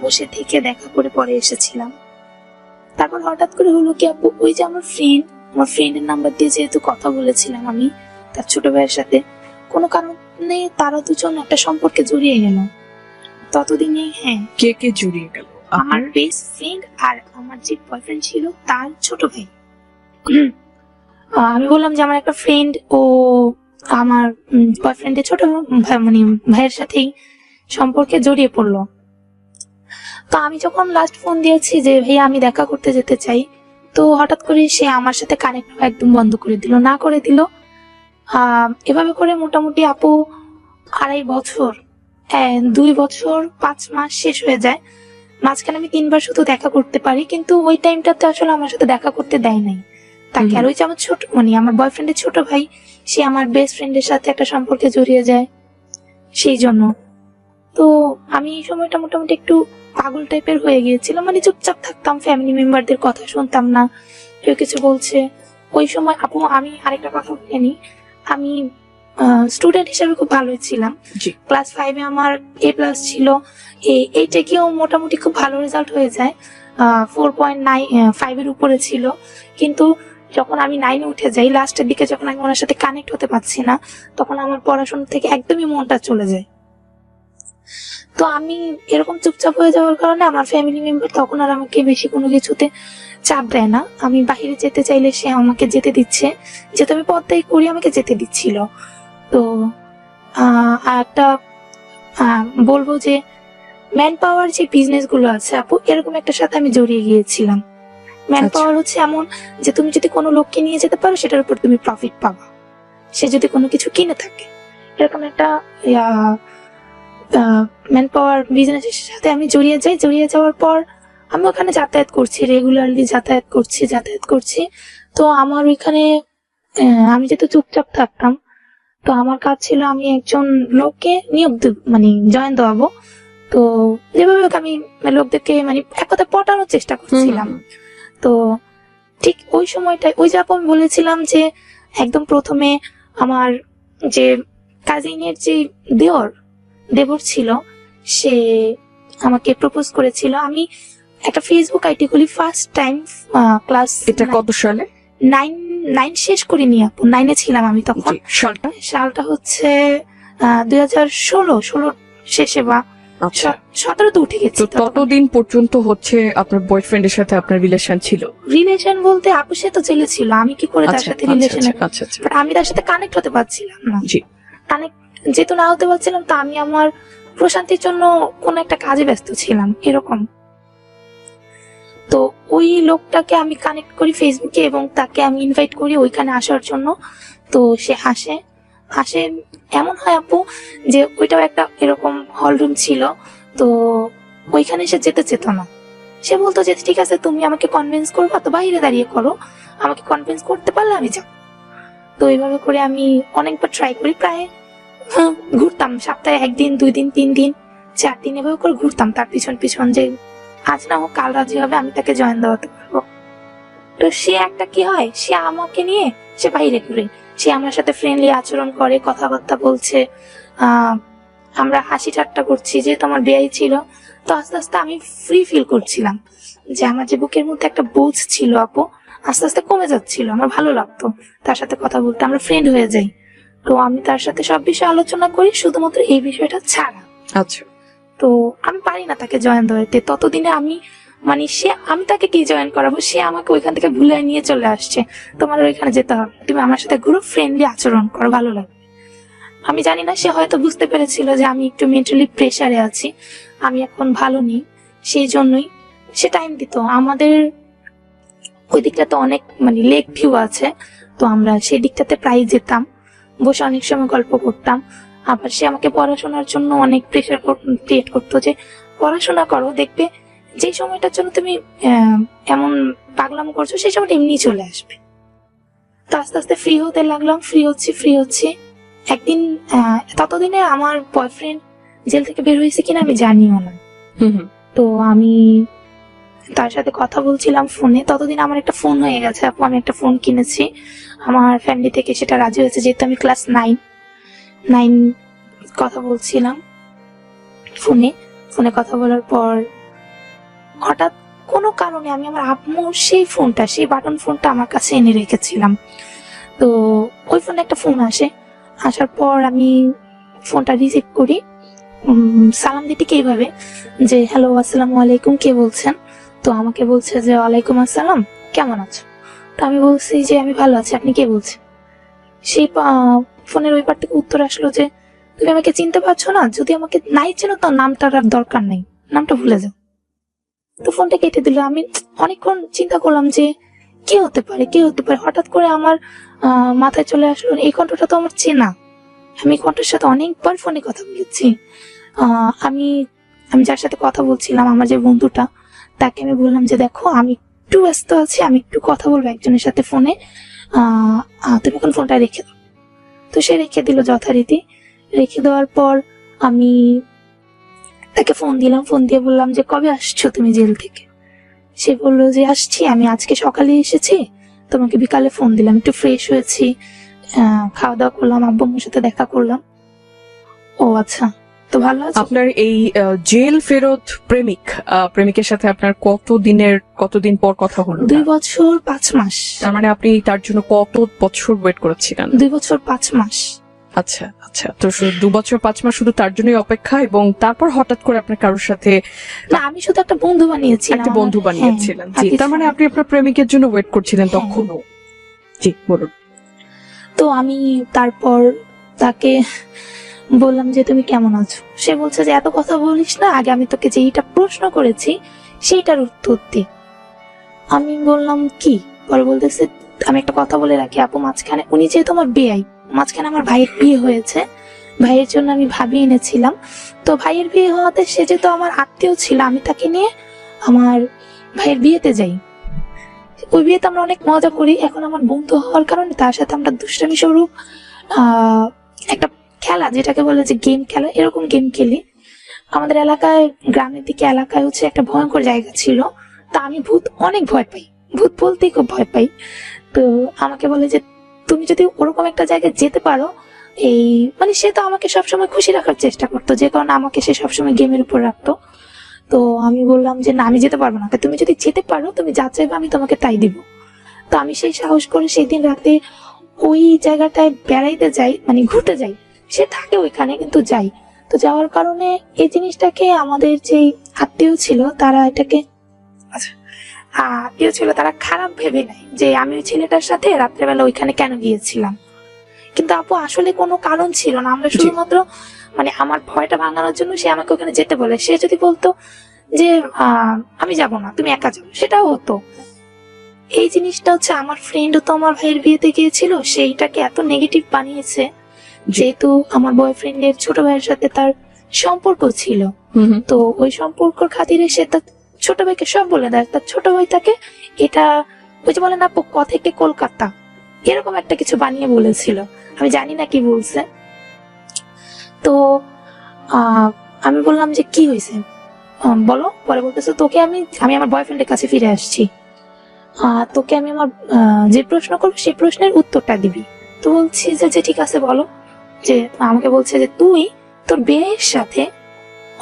বসে থেকে দেখা করে পরে এসেছিলাম। তারপর হঠাৎ করে হলো কি আপু, ওই যে আমার ফ্রেন্ডের নাম্বার দিয়ে যেহেতু কথা বলেছিলাম আমি তার ছোট ভাইয়ের সাথে, কোনো কারণে তারা দুজন একটা সম্পর্কে জড়িয়ে গেল। ততদিনে হ্যাঁ, কে কে জড়িয়ে গেল? আমার বেস্ট ফ্রেন্ড আর আমার যে বয়ফ্রেন্ড ছিল তার ছোট ভাই। আমি বললাম যে আমার একটা ফ্রেন্ড ও আমার বয়ফ্রেন্ডের ছোট ভাই মানে ভাইয়ের সাথেই সম্পর্কে জড়িয়ে পড়লো। তো আমি যখন লাস্ট ফোন দিয়েছি যে ভাইয়া আমি দেখা করতে যেতে চাই, তো হঠাৎ করে সে আমার সাথে কানেক্ট একদম বন্ধ করে দিল, না করে দিল। এভাবে করে মোটামুটি আপু 2.5 বছর 2 বছর 5 মাস শেষ হয়ে যায়। মাঝখানে আমি 3 বার শুধু দেখা করতে পারি, কিন্তু ওই টাইমটাতে আসলে আমার সাথে দেখা করতে দেয় নাই তাকে। আর ওই যে আমার ছোট মানে আমার বয়ফ্রেন্ডের ছোট ভাই, সে আমার বেস্ট ফ্রেন্ডের সাথে একটা সম্পর্কে জড়িয়ে যায়, সেই জন্য। তো আমি এই সময়টা মোটামুটি একটু পাগল টাইপের হয়ে গিয়েছিলাম, মানে চুপচাপ থাকতাম, ফ্যামিলি মেম্বারদের কথা শুনতাম না, কেউ কিছু বলছে। ওই সময় আপু আমি আরেকটা কথা বলিনি, আমি স্টুডেন্ট হিসেবে খুব ভালোই ছিলাম। ক্লাস 5-এ আমার A+ ছিল, এইটা গিয়েও মোটামুটি খুব ভালো রেজাল্ট হয়ে যায়, 4.95 এর উপরে ছিল। কিন্তু যখন আমি 9-এ উঠে যাই, লাস্টের দিকে যখন আমি ওনার সাথে কানেক্ট হতে পারছি না, তখন আমার পড়াশোনা থেকে একদমই মনটা চলে যায়। তো আমি এরকম চুপচাপ হয়ে যাওয়ার কারণে আমার ফ্যামিলি মেম্বার তখন আর আমাকে বেশি কোনো কিছুতে চাপ দেয় না। আমি বাইরে যেতে চাইলে সে আমাকে যেতে দিচ্ছে, যেহেতু আমি পর্দায় করি আমাকে যেতে দিচ্ছিল। তো আর একটা বলবো যে ম্যান পাওয়ার যে বিজনেস গুলো আছে আপু, এরকম একটা সাথে আমি জড়িয়ে গিয়েছিলাম। ম্যান পাওয়ার হচ্ছে এমন যে তুমি যদি কোনো লোককে নিয়ে যেতে পারো, সেটার উপর তুমি প্রফিট পাবা, সে যদি কোনো কিছু কিনে থাকে। এরকম একটা ম্যান পাওয়ার বিজনেসের সাথে আমি জড়িয়ে যাই। জড়িয়ে যাওয়ার পর আমি ওখানে যাতায়াত করছি, রেগুলারলি যাতায়াত করছি। তো আমার ওইখানে আমি যেহেতু চুপচাপ থাকতাম, তো আমার কাজ ছিল আমি একজন লোককে মানে জয়েন দেওয়াবো। তো যেভাবে হোক আমি লোকদেরকে মানে এক কথা পটানোর চেষ্টা করছিলাম। তো ঠিক ওই সময়টায় ওই যে আপু আমি বলেছিলাম যে একদম প্রথমে আমার যে কাজিনের যে দেবর ছিল, সে আমাকে প্রপোজ করেছিল। আমি একটা ফেসবুক আইডি খুলি ফার্স্ট টাইম ক্লাস, এটা কত সালে? 9 শেষ করিনি আপু, 9-এ ছিলাম আমি তখন। সালটা হচ্ছে 2016 শেষে বা 17-তে উঠে গেছি। ততদিন পর্যন্ত হচ্ছে আপনার বয়ফ্রেন্ডের সাথে আপনার রিলেশন বলতে আপু সে তো জেলে ছিল, আমি কি করে তার সাথে রিলেশন, আমি তার সাথে কানেক্ট হতে পারছিলাম না। কানেক্ট যেহেতু না হতে পারছিলাম, তো আমি আমার প্রশান্তির জন্য কোন একটা কাজে ব্যস্ত ছিলাম এরকম। তো ওই লোকটাকে আমি কানেক্ট করি ফেসবুকে এবং তাকে আমি ইনভাইট করি ওইখানে আসার জন্য। তো সে আসে এমন হয় আপু যে ওইটাও একটা এরকম হল রুম ছিল। তো ওইখানে সে যেতে চেত না, সে বলতো যে ঠিক আছে তুমি আমাকে কনভিন্স করবা, তো বাইরে দাঁড়িয়ে করো, আমাকে কনভিন্স করতে পারলে আমি যাব। তো এইভাবে করে আমি অনেকবার ট্রাই করি, প্রায় ঘুরতাম সপ্তাহে 1 দিন 2 দিন 3 দিন 4 দিন এভাবে করে ঘুরতাম তার পিছন যে আজ না হোক কাল রাজি হবে, আমি তাকে জয়েন দেওয়াতে পারবো। তো সে একটা কি হয়, সে আমাকে নিয়ে সে বাইরে ঘুরে, সে আমার সাথে ফ্রেন্ডলি আচরণ করে, কথাবার্তা বলছে, আমরা হাসি ঠাট্টা করছি, যেহেতু আমার বিয়ে ছিল। তো আস্তে আস্তে আমি ফ্রি ফিল করছিলাম যে আমার যে বুকের মধ্যে একটা বোঝ ছিল আপু, আস্তে আস্তে কমে যাচ্ছিল। আমার ভালো লাগতো তার সাথে কথা বলতে, আমরা ফ্রেন্ড হয়ে যাই। তো আমি তার সাথে সব বিষয়ে আলোচনা করি, শুধুমাত্র এই বিষয়টা ছাড়া। আচ্ছা। তো আমি পারি না তাকে জয়েন দেওয়াতে। ততদিনে আমি মানে আমি তাকে কি জয়েন করাবো, সে আমাকে ওইখান থেকে ভুলে নিয়ে চলে আসছে, তোমার ওইখানে যেতে হবে, তুমি আমার সাথে ঘুরো, ফ্রেন্ডলি আচরণ করো, ভালো লাগবে। আমি জানি না, সে হয়তো বুঝতে পেরেছিল যে আমি একটু মেন্টালি প্রেসারে আছি, আমি এখন ভালো নেই, সেই জন্যই সে টাইম দিত। আমাদের ওই দিকটাতে অনেক মানে লেক ভিউ আছে, তো আমরা সেই দিকটাতে প্রায় যেতাম, বসে অনেক সময় গল্প করতাম। আবার সে আমাকে পড়াশোনার জন্য অনেক প্রেসার ক্রিয়েট করতো যে পড়াশোনা করো, দেখবে যে সময়টার জন্য তুমি এমন পাগলাম করছো সেই সময়টা এমনি চলে আসবে। তো আস্তে আস্তে ফ্রি হতে লাগলাম, ফ্রি হচ্ছি। একদিন ততদিনে আমার বয়ফ্রেন্ড জেল থেকে বের হয়েছে কিনা আমি জানিও না। তো আমি তার সাথে কথা বলছিলাম ফোনে, ততদিন আমার একটা ফোন হয়ে গেছে আপু, আমি একটা ফোন কিনেছি। আমার ফ্যামিলি থেকে সেটা রাজি হয়েছে, যেহেতু আমি ক্লাস 9 কথা বলছিলাম ফোনে কথা বলার পর হঠাৎ কোনো কারণে আমি আমার আম্মুর সেই বাটন ফোনটা আমার কাছে এনে রেখেছিলাম। তো ওই ফোনে একটা ফোন আসার পর আমি ফোনটা রিসিভ করি। সালাম দিতে কি এইভাবে যে হ্যালো আসসালামু আলাইকুম, কে বলছেন? তো আমাকে বলছে যে ওয়ালাইকুম আসসালাম, কেমন আছো? তো আমি বলছি যে আমি ভালো আছি, আপনি কে বলছেন? সেই ফোনের ওই পার থেকে উত্তর আসলো যে তুমি আমাকে চিনতে পারছো না, যদি আমাকে নাই চেনো তো নামটার আর দরকার নেই, নামটা ভুলে যাও। তো ফোনটা কেটে দিল। আমি অনেকক্ষণ চিন্তা করলাম যে কে হতে পারে। হঠাৎ করে আমার মাথায় চলে আসলো এই কণ্ঠটা তো আমার চেনা, আমি এই কণ্ঠের সাথে অনেকবার ফোনে কথা বলেছি। আমি আমি যার সাথে কথা বলছিলাম, আমার যে বন্ধুটা, তাকে আমি বললাম যে দেখো আমি একটু ব্যস্ত আছি, আমি একটু কথা বলবো একজনের সাথে ফোনে, তুমি এখন ফোনটা রেখে দাও। তো সে রেখে দিল যথারীতি। রেখে দেওয়ার পর আমি তাকে ফোন দিলাম, ফোন দিয়ে বললাম যে কবে আসছো তুমি জেল থেকে? সে বললো যে আসছি, আমি আজকে সকালে এসেছি, তোমাকে বিকালে ফোন দিলাম, একটু ফ্রেশ হয়েছি, খাওয়া দাওয়া করলাম, আব্বু আম্মুর সাথে দেখা করলাম। ও আচ্ছা, তো ভালো আছো? আপনার এই জেল ফেরত প্রেমিকের সাথে আপনার কতদিন পর কথা হলো? 2 বছর 5 মাস। তার মানে আপনি তার জন্য কত বছর ওয়েট করেছিলেন? 2 বছর 5 মাস। আচ্ছা আচ্ছা, তো 2 বছর 5 মাস শুধু তার জন্যই অপেক্ষা, এবং তারপর হঠাৎ করে আপনার কারোর সাথে না, আমি শুধু একটা বন্ধু বানিয়েছিলাম। বানিয়েছিলেন, হ্যাঁ, জি। তার মানে আপনি আপনার প্রেমিকের জন্য ওয়েট করছিলেন হ্যাঁ। তখনও? জি, বলুন। তো আমি তারপর তাকে বললাম যে তুমি কেমন আছো? সে বলছে যে এত কথা বলিস না, আগে আমি তোকে যেইটা প্রশ্ন করেছি সেইটার উত্তর দে। আমি বললাম কি? পরে বলতেছে আমি একটা কথা বলে রাখি আপু, মাঝখানে উনি যেহেতু আমার বেয়াই, মাঝখানে আমার ভাইয়ের বিয়ে হয়েছে, ভাইয়ের জন্য আমি ভাবি এনেছিলাম। তো ভাইয়ের বিয়ে হওয়াতে সে যেহেতু আমার আত্মীয় ছিল, আমি তাকে নিয়ে আমার ভাইয়ের বিয়েতে যাই। ওই বিয়েতে আমরা অনেক মজা করি। এখন আমার বন্ধু হওয়ার কারণে তার সাথে আমরা দুষ্টামি স্বরূপ একটা খেলা, যেটাকে বলে যে গেম খেলা, এরকম গেম খেলি। আমাদের এলাকায়, গ্রামের দিকে এলাকায় হচ্ছে একটা ভয়ঙ্কর জায়গা ছিল। তা আমি অনেক ভয় পাই, ভূত বলতেই খুব ভয় পাই। তো আমাকে বলে যে তুমি যদি ওরকম একটা জায়গায় যেতে পারো, এই মানে সে তো আমাকে সবসময় খুশি রাখার চেষ্টা করতো, যে কারণে আমাকে সে সবসময় গেমের উপর রাখতো। তো আমি বললাম যে না, আমি যেতে পারবো না, তুমি যদি যেতে পারো তুমি যা চাইবে আমি তোমাকে তাই দিব। তো আমি সেই সাহস করে সেই দিন রাতে ওই জায়গাটায় বেড়াইতে যাই, মানে ঘুরতে যাই। সে থাকে ওইখানে কিন্তু যাই। তো যাওয়ার কারণে এই জিনিসটাকে আমাদের যে আত্মীয় ছিল তারা তারা খারাপ ভেবে নেয় যে আমি ওই ছেলেটার সাথে রাত্রেবেলা ওইখানে কেন গিয়েছিলাম। কিন্তু আপু আসলে কোনো কারণ ছিল না, আমরা শুধুমাত্র মানে আমার ভয়টা ভাঙানোর জন্য সে আমাকে ওখানে যেতে বলে। সে যদি বলতো যে আমি যাব না, তুমি একা যাও, সেটাও হতো। এই জিনিসটা হচ্ছে আমার ফ্রেন্ডও তো আমার ভাইয়ের বিয়েতে গিয়েছিল, সেইটাকে এত নেগেটিভ বানিয়েছে, যেহেতু আমার বয়ফ্রেন্ডের ছোট ভাইয়ের সাথে তার সম্পর্ক ছিল। তো ওই সম্পর্কর খাতিরে সে তার ছোট ভাইকে সব বলে দেয়। তার ছোট ভাই তাকে এটা ওই যে বলে না ক থেকে কলকাতা, এরকম একটা কিছু বানিয়ে বলেছিল, আমি জানি না কি বলছে। তো আমি বললাম যে কি হয়েছে বলো। পরে বলতেছে তোকে আমি আমার বয়ফ্রেন্ডের কাছে ফিরে আসছি, তোকে আমি আমার যে প্রশ্ন করবো সেই প্রশ্নের উত্তরটা দিবি। তো বলছি যে ঠিক আছে বলো। যে আমাকে বলছে যে তুই তোর বিয়ের সাথে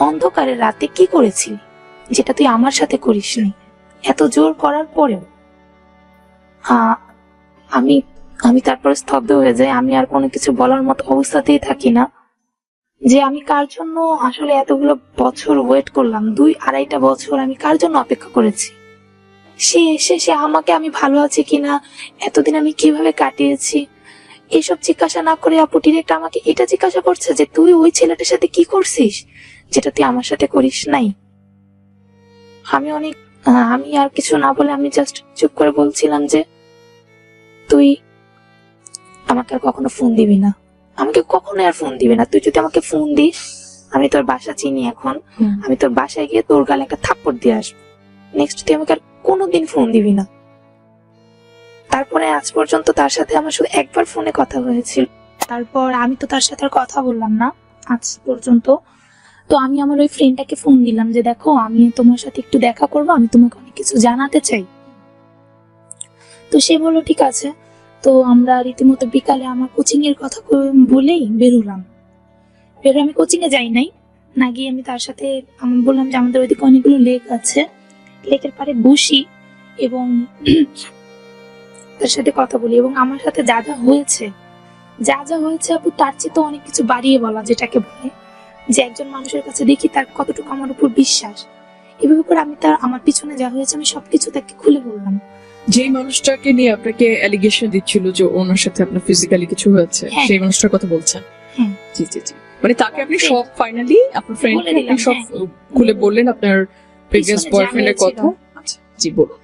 অন্ধকারের রাতে কি করেছিলি, যেটা তুই আমার সাথে করিসনি, এত জোর করার পরেও। আমি আমি তারপরে স্তব্ধ হয়ে যাই। আমি আর কোনো কিছু বলার মতো অবস্থাতেই থাকি না, যে আমি কার জন্য আসলে এতগুলো বছর ওয়েট করলাম, 2-2.5 বছর আমি কার জন্য অপেক্ষা করেছি। সে এসে সে আমাকে আমি ভালো আছি কিনা, এতদিন আমি কিভাবে কাটিয়েছি, এসব জিজ্ঞাসা না করে আপু ডিরেক্ট আমাকে এটা জিজ্ঞাসা করছে যে তুই ওই ছেলেটার সাথে কি করছিস, যেটা তুই আমার সাথে করিস নাই। আমি আর কিছু না বলে আমি জাস্ট চুপ করে বলছিলাম যে তুই আমাকে আর কখনো ফোন দিবি না, আমাকে কখনো আর ফোন দিবি না। তুই যদি আমাকে ফোন দিস, আমি তোর বাসা চিনি এখন, আমি তোর বাসায় গিয়ে তোর গালে একটা থাপ্পড় দিয়ে আসবো। নেক্সট তুই আমাকে আর কোনোদিন ফোন দিবি না। তারপরে আজ পর্যন্ত তার সাথে আমার শুধু একবার ফোনে কথা হয়েছিল, তারপর আমি তো তার সাথে আর কথা বললাম না আজ পর্যন্ত। তো আমি আমার ওই ফ্রেন্ডটাকে ফোন দিলাম যে দেখো আমি তোমার সাথে একটু দেখা করবো, আমি তোমাকে অনেক কিছু জানাতে চাই। তো সে বললো ঠিক আছে। তো আমরা রীতিমতো বিকালে আমার কোচিং এর কথা বলেই বেরোলাম। আমি কোচিং এ যাই নাই, না গিয়ে আমি তার সাথে আমি বললাম যে আমাদের ওইদিকে অনেকগুলো লেক আছে, লেকের পাড়ে বসি এবং তার সাথে কথা বলি, এবং আমার সাথে যা যা হয়েছে আপু, তার চেয়ে তো অনেক কিছু বাড়িয়ে বলা, যেটাকে বলে যে একজন মানুষের কাছে দেখি তার কতটুকু আমার উপর বিশ্বাস। এভাবে করে আমি আমার পিছনে যা হয়েছে আমি সবকিছু তাকে খুলে বললাম। যে মানুষটাকে নিয়ে আপনাকে অ্যালিগেশন দিচ্ছিল যে ওনার সাথে আপনার ফিজিক্যালি কিছু হয়েছে, হ্যাঁ। সেই মানুষটার কথা বলছেন? হ্যাঁ। জি জি জি, মানে তাকে আপনি সব ফাইনালি আপনার ফ্রেন্ডকে বলে আপনি দিলাম, সব হ্যাঁ। খুলে বললেন আপনার প্রিভিয়াস পিছনে যা বয়ফ্রেন্ডের হয়েছিল। কথা? আচ্ছা, জি বলুন।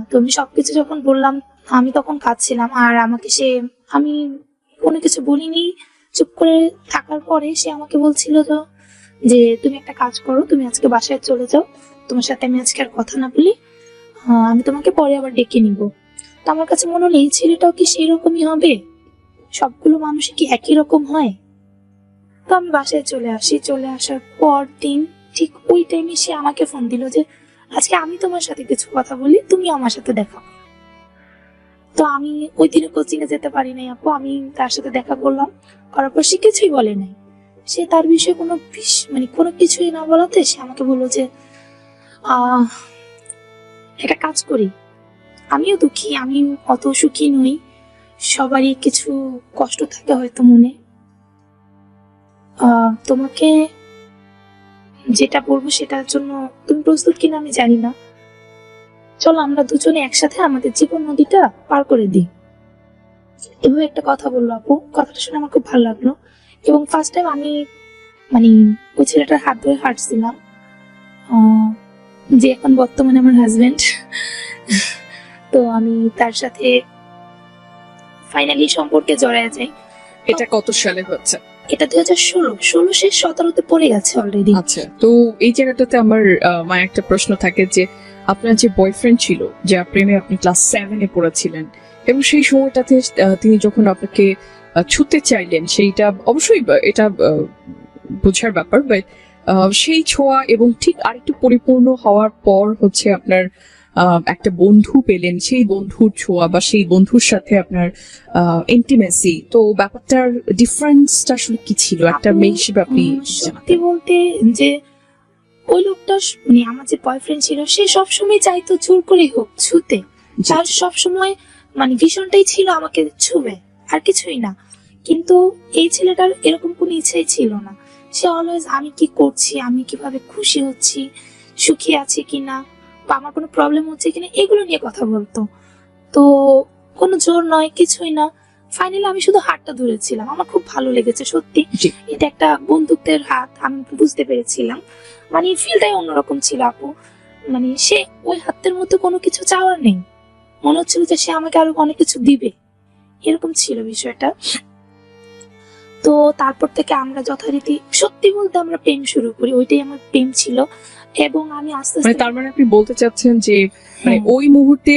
তো আমি সবকিছু যখন বললাম, আমি তখন কাঁদছিলাম, আর আমাকে আমি কোনো কিছু বলিনি, চুপ করে থাকার পরে সে আমাকে বলছিল তো যে তুমি একটা কাজ করো, তুমি আজকে বাসায় চলে যাও, তোমার সাথে আমি আজকে আর কথা না বলি, আমি তোমাকে পরে আবার ডেকে নিব। তো আমার কাছে মনে হলো এই ছেলেটাও কি সেই রকমই হবে, সবগুলো মানুষই কি একই রকম হয়? তো আমি বাসায় চলে আসি, চলে আসার পর দিন ঠিক ওই টাইমে সে আমাকে ফোন দিল যে আজকে আমি তোমার সাথে কিছু কথা বলি, তুমি আমার সাথে দেখা করো। তো আমি ওই দিনে কোচিং এ যেতে পারি নাই আপু, আমি তার সাথে দেখা করলাম, করার পর সে কিছুই বলে নাই। সে তার বিষয়ে মানে কোনো কিছুই না বলাতে সে আমাকে বললো যে আহ একটা কাজ করি, আমিও দুঃখী, আমি অত সুখী নই, সবারই কিছু কষ্ট থাকে হয়তো মনে, তোমাকে যেটা বলবো সেটার জন্য তুমি প্রস্তুত কিনা আমি জানি না, চলো আমরা দুজনে একসাথে আমাদের জীবন নদীটা পার করে দিই। এভাবে একটা কথা বললো আপু, কথাটা শুনে আমার খুব ভালো লাগলো, এবং ফার্স্ট টাইম আমি মানে ওই ছেলেটার হাত ধরে হাঁটছিলাম, যে এখন বর্তমানে আমার হাজবেন্ড। তো আমি তার সাথে ফাইনালি সম্পর্কে জড়ায় যাই। এটা কত সালে হচ্ছে? এটা 2016 শেষ 17তে পড়ে গেছে অলরেডি। আচ্ছা, তো এই জায়গাটাতে আমার মায়ের একটা প্রশ্ন থাকে যে আপনার যে বয়ফ্রেন্ড ছিল, যে প্রেমে আপনি ক্লাস 7-এ পড়েছিলেন, এবং সেই সময়টাতে তিনি যখন আপনাকে ছুতে চাইলেন, সেইটা অবশ্যই এটা বোঝার ব্যাপার, বাট সেই ছোঁয়া এবং ঠিক আরেকটু পরিপূর্ণ হওয়ার পর হচ্ছে আপনার একটা বন্ধু পেলেন, সেই বন্ধুর ছোঁয়া বা সেই বন্ধুর সাথে আপনার ইন্টিমেসি, তো ব্যাপারটার ডিফারেন্সটা আসলে কি ছিল একটা মেয়ে হিসেবে আপনি সত্যি বলতে যে ওই লোকটা মানে আমার যে বয়ফ্রেন্ড ছিল সে সবসময় চাইতো জোর করে হোক ছুতে, তার সবসময় মানে ভীষণটাই ছিল আমাকে ছুবে, আর কিছুই না। কিন্তু এই ছেলেটার এরকম কোনো ইচ্ছাই ছিল না, সে অলওয়েজ আমি কি করছি, আমি কিভাবে খুশি হচ্ছি, সুখী আছি কিনা, বা আমার কোনো প্রবলেম হচ্ছে কিনা, এগুলো নিয়ে কথা বলতো। তো কোনো জোর নয়, কিছুই না। ফাইনালি আমি শুধু হাতটা ধরেছিলাম, আমার খুব ভালো লেগেছে সত্যি, এটা একটা বন্ধুত্বের হাত, আমি বুঝতে পেরেছিলাম, মানে ফিলটাই অন্যরকম ছিল আপু। মানে সে ওই হাতের মধ্যে কোনো কিছু চাওয়ার নেই, মনে হচ্ছিল যে সে আমাকে আরো অনেক কিছু দিবে, এরকম ছিল বিষয়টা। তো তারপর থেকে আমরা যথারীতি সত্যি বলতে আমরা প্রেম শুরু করি, ওইটাই আমার প্রেম ছিল। এবং আমি আস্তে মানে আস্তে, তার মানে আপনি বলতে চাচ্ছেন যে মানে ওই মুহূর্তে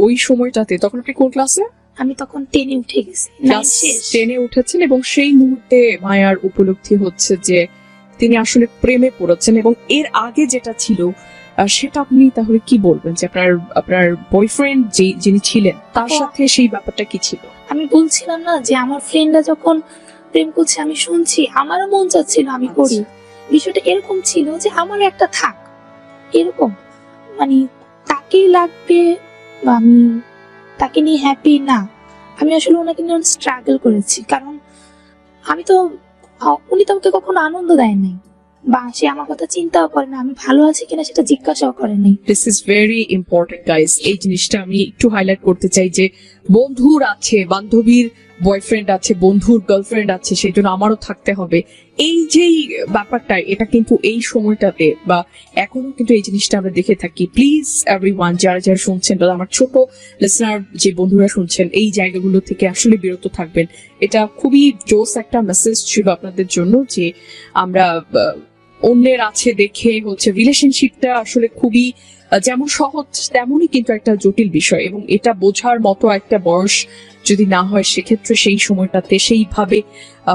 ওই সময়টাতে তখন আপনি কোন ক্লাসে? আমি তখন 10-এ উঠে গেছি, ক্লাস 10-এ উঠেছেন, এবং সেই মুহূর্তে মায়ার উপলব্ধি হচ্ছে যে তিনি আসলে প্রেমে পড়েছেন, এবং এর আগে যেটা ছিল সেটা আপনি তাহলে কি বলবেন যে আপনার আপনার বয়ফ্রেন্ড যিনি ছিলেন তার সাথে সেই ব্যাপারটা কি ছিল? আমি বলছিলাম না যে আমার ফ্রেন্ডরা যখন প্রেম করছে আমি শুনছি, আমারও মন চাচ্ছিল আমি করি, বিষয়টা এরকম ছিল যে আমারও একটা থাক, এরকম মানে তাকেই লাগবে বা আমি তাকে নিয়ে হ্যাপি না। আমি আসলে ওনাকে নিয়ে স্ট্রাগল করেছি, কারণ আমি তো উনি তো আমাকে কখনো আনন্দ দেয় নাই, বা সে আমার কথা চিন্তাও করে না, আমি ভালো আছি কিনা সেটা জিজ্ঞাসাও করে নাই। This is very important guys, এই জিনিসটা আমি একটু হাইলাইট করতে চাই যে বন্ধুর আছে, বান্ধবীর বয়ফ্রেন্ড আছে, বন্ধুর গার্লফ্রেন্ড আছে, সেই জন্য আমারও থাকতে হবে, এই যেই ব্যাপারটা, এটা কিন্তু এই সময়টাতে বা এখনো কিন্তু এই জিনিসটা আমরা দেখে থাকি। প্লিজ এভরিওয়ান, যারা যারা শুনছেন বা আমার ছোট লিসনার যে বন্ধুরা শুনছেন, এই জায়গাগুলো থেকে আসলে বিরত থাকবেন। এটা খুবই জোস একটা মেসেজ ছিল আপনাদের জন্য যে আমরা অন্যের আছে দেখে হচ্ছে রিলেশনশিপটা আসলে খুবই যেমন সহজ তেমনই কিন্তু একটা জটিল বিষয়, এবং এটা বোঝার মতো একটা বয়স যদি না হয় সেক্ষেত্রে সেই সময়টাতে সেইভাবে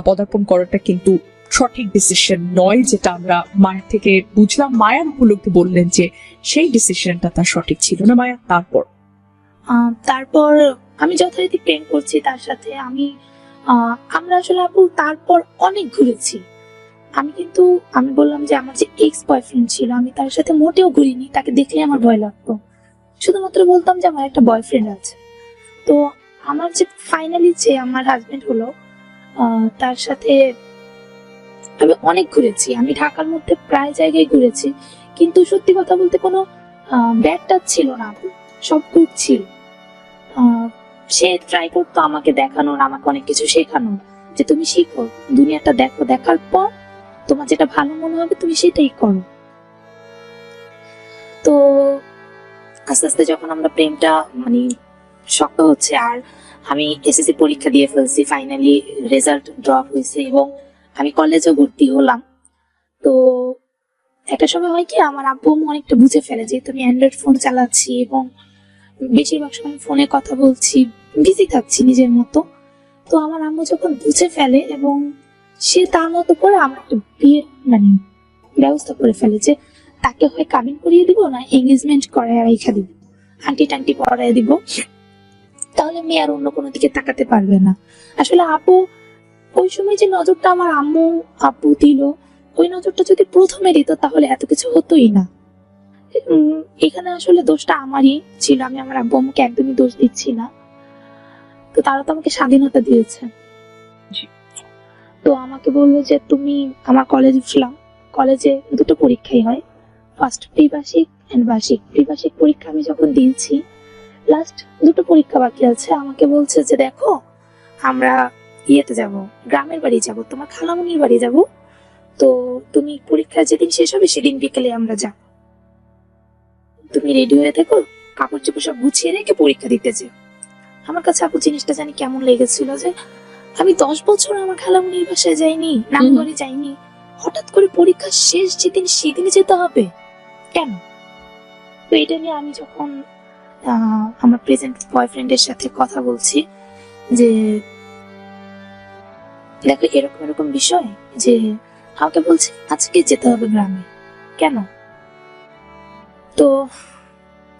পদার্পণ করাটা কিন্তু সঠিক ডিসিশন নয়, যেটা আমরা মায়ের থেকে বুঝলাম। মায়ার উপলব্ধি বললেন যে সেই ডিসিশনটা তার সঠিক ছিল না। মায়া, তারপর আমি যথারীতি প্রেম করছি তার সাথে, আমরা আসলে আপু তারপর অনেক ঘুরেছি, আমি বললাম যে আমার যে এক্স বয়ফ্রেন্ড ছিল আমি তার সাথে মোটেও ঘুরিনি, তাকে দেখলে আমার ভয় লাগতো, শুধুমাত্র বলতাম যে আমার একটা বয়ফ্রেন্ড আছে। তো আমার যে ফাইনালি যে আমার হাজবেন্ড হলো, তার সাথে আমি অনেক ঘুরেছি, আমি ঢাকার মধ্যে প্রায় জায়গায় ঘুরেছি, কিন্তু সত্যি কথা বলতে কোনো ব্যাড টাচ ছিল না, সব গুড ছিল। সে ট্রাই করতো আমাকে দেখানোর, আমাকে অনেক কিছু শেখানোর, যে তুমি শিখো, দুনিয়াটা দেখো, দেখার পর তোমার যেটা ভালো মনে হবে তুমি সেটাই করো। তো আস্তে আস্তে যখন আমরা প্রেমটা মানে শক্ত হচ্ছে, আর আমি এসএসসি পরীক্ষা দিয়ে ফেলছি, ফাইনালি রেজাল্ট ড্রপ হয়েছে এবং আমি কলেজে ভর্তি হলাম। তো একটা সময় হয় কি, আমার আব্বু আম্মু অনেকটা বুঝে ফেলে, যেহেতু আমি অ্যান্ড্রয়েড ফোন চালাচ্ছি এবং বেশিরভাগ সময় ফোনে কথা বলছি, বিজি থাকছি নিজের মতো। তো আমার আম্মু যখন বুঝে ফেলে এবং সে তার মতো করে আমার একটা বিয়ের মানে ব্যবস্থা করে ফেলে, যে তাকে হয় কাবিন করিয়ে দিব না এঙ্গেজমেন্ট করায় রেখা দিব, আংটি টাংটি পরায় দিব, তাহলে মেয়ে আর অন্য কোনো দিকে তাকাতে পারবে না। আসলে আপু ওই সময় যে নজরটা আমার আম্মু আব্বু দিল, ওই নজরটা যদি প্রথমে দিত তাহলে এত কিছু হতোই না। এখানে আসলে দোষটা আমারই ছিল, আমি আমার আব্বু আম্মুকে একদমই দোষ দিচ্ছি না। তো তারা তো আমাকে স্বাধীনতা দিয়েছে। জি। তো আমাকে বললো যে তুমি, আমার কলেজ উঠলাম, কলেজে দুটো পরীক্ষাই হয়, ফার্স্ট প্রিবার্ষিক এন্ড বার্ষিক। প্রিবার্ষিক পরীক্ষা আমি যখন দিয়েছি, লাস্ট দুটো পরীক্ষা বাকি আছে, আমাকে বলছে যে দেখো আমরা ইয়েতে যাব, গ্রামের বাড়ি যাব, তোমার খালামুনির বাড়ি যাব, তো তুমি পরীক্ষা যেদিন শেষ হবে সেদিন বিকেলে আমরা যাব, তুমি রেডি হয়ে থেকো, কাপড় চোপড় সব গুছিয়ে রেখে পরীক্ষা দিতে যে। আমার কাছে আপু জিনিসটা জানি কেমন লেগেছিল, যে আমি 10 বছর আমার খালামুনির বাসায় যাইনি, নানুর বাড়ি যাইনি, হঠাৎ করে পরীক্ষা শেষ যেদিন সেদিনই যেতে হবে কেন? তো এটা নিয়ে আমি যখন আমার প্রেজেন্ট বয়ফ্রেন্ডের সাথে কথা বলছি, যে দেখো এরকম এরকম বিষয়, যে আমাকে বলছে আজকে যেতে হবে গ্রামে, কেন? তো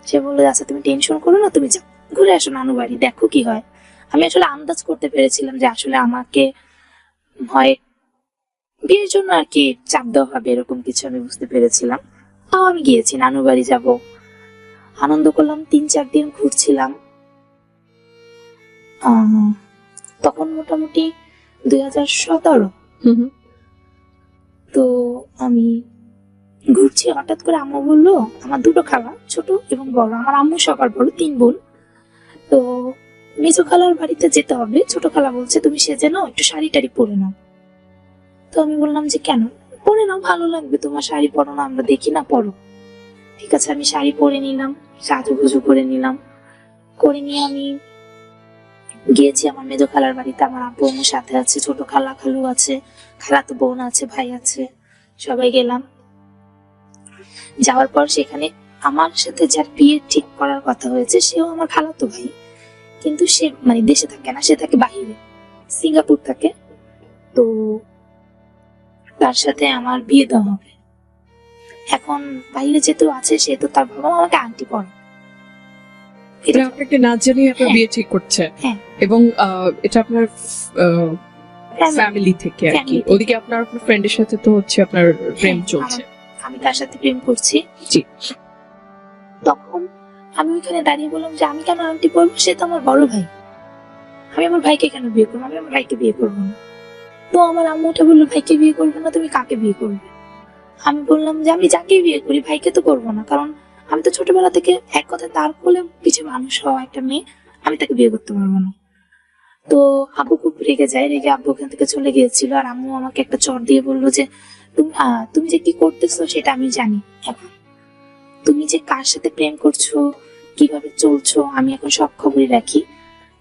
সে বললো আচ্ছা তুমি টেনশন করো না, তুমি যাও ঘুরে আসো নানু বাড়ি, দেখো কি হয়। আমি আসলে আন্দাজ করতে পেরেছিলাম যে আসলে আমাকে হয় বিয়ের জন্য আর কি চাপ দেওয়া হবে, এরকম কিছু আমি বুঝতে পেরেছিলাম। তাও আমি গিয়েছি, নানু বাড়ি যাব, আনন্দ করলাম, 3-4 দিন ঘুরছিলাম। তখন মোটামুটি 2017। তো আমি ঘুরছি, হঠাৎ করে আম্মু বললো, আমার দুটো খালা, ছোট এবং বড়, আমার আম্মু সবার বড়, 3 বোন, তো মেজো খালার বাড়িতে যেতে হবে। ছোট খালা বলছে তুমি সেজে নাও, একটু শাড়ি টাড়ি পরে নাও। তো আমি বললাম যে কেন? পরে নাও, ভালো লাগবে, তোমার শাড়ি পরো না, আমরা দেখি না, পরো। ঠিক আছে, আমি শাড়ি পরে নিলাম, সাজুগুজু করে নিলাম, করে নিয়ে আমি গিয়েছি আমার মেজো খালার বাড়িতে। আমার আব্বু আম্মুর সাথে আছে, ছোট খালা খালু আছে, খালাতো বোন আছে, ভাই আছে, সবাই গেলাম। যাওয়ার পর সেখানে আমার সাথে যার বিয়ে ঠিক করার কথা হয়েছে সেও আমার খালাতো ভাই, কিন্তু সে মানে দেশে থাকে না, সে থাকে বাহিরে, সিঙ্গাপুর থাকে। তো তার সাথে আমার বিয়ে দেওয়া হবে। এখন বাইরে যেহেতু আছে, সেহেতু তার বাবা আমাকে আংটি পরে, এটা আপনাকে না জানিয়ে আপনার বিয়ে ঠিক করছে, হ্যাঁ, এবং এটা আপনার ফ্যামিলি থেকে আর কি। ওদিকে আপনার ফ্রেন্ডের সাথে তো হচ্ছে আপনার প্রেম চলছে, আমি তার সাথে প্রেম করছি। জি। তখন আমি ওইখানে দাঁড়িয়ে বললাম যে আমি কেন আংটি পরবো, সে তো আমার বড় ভাই, আমি আমার ভাইকে কেন বিয়ে করবো, আমি আমার ভাইকে বিয়ে করবো না। তো আমার আম্মু ওটা বললো ভাইকে বিয়ে করবে না, তুমি কাকে বিয়ে করবে? আমি বললাম যে আমি যাকে বিয়ে করি, ভাইকে তো করবো না, কারণ আমি তো ছোটবেলা থেকে এক কথা তার কোলে পিছে মানুষ হওয়া একটা মেয়ে, আমি তাকে বিয়ে করতে পারবো না। তো আব্বু খুব রেগে যায়, রেগে আব্বু ওখান থেকে চলে গিয়েছিল। আর আম্মু আমাকে একটা চড় দিয়ে বললো যে তুমি যে কি করতেছো সেটা আমি জানি, এখন তুমি যে কার সাথে প্রেম করছো, কিভাবে চলছো, আমি এখন সব খবরই রাখি,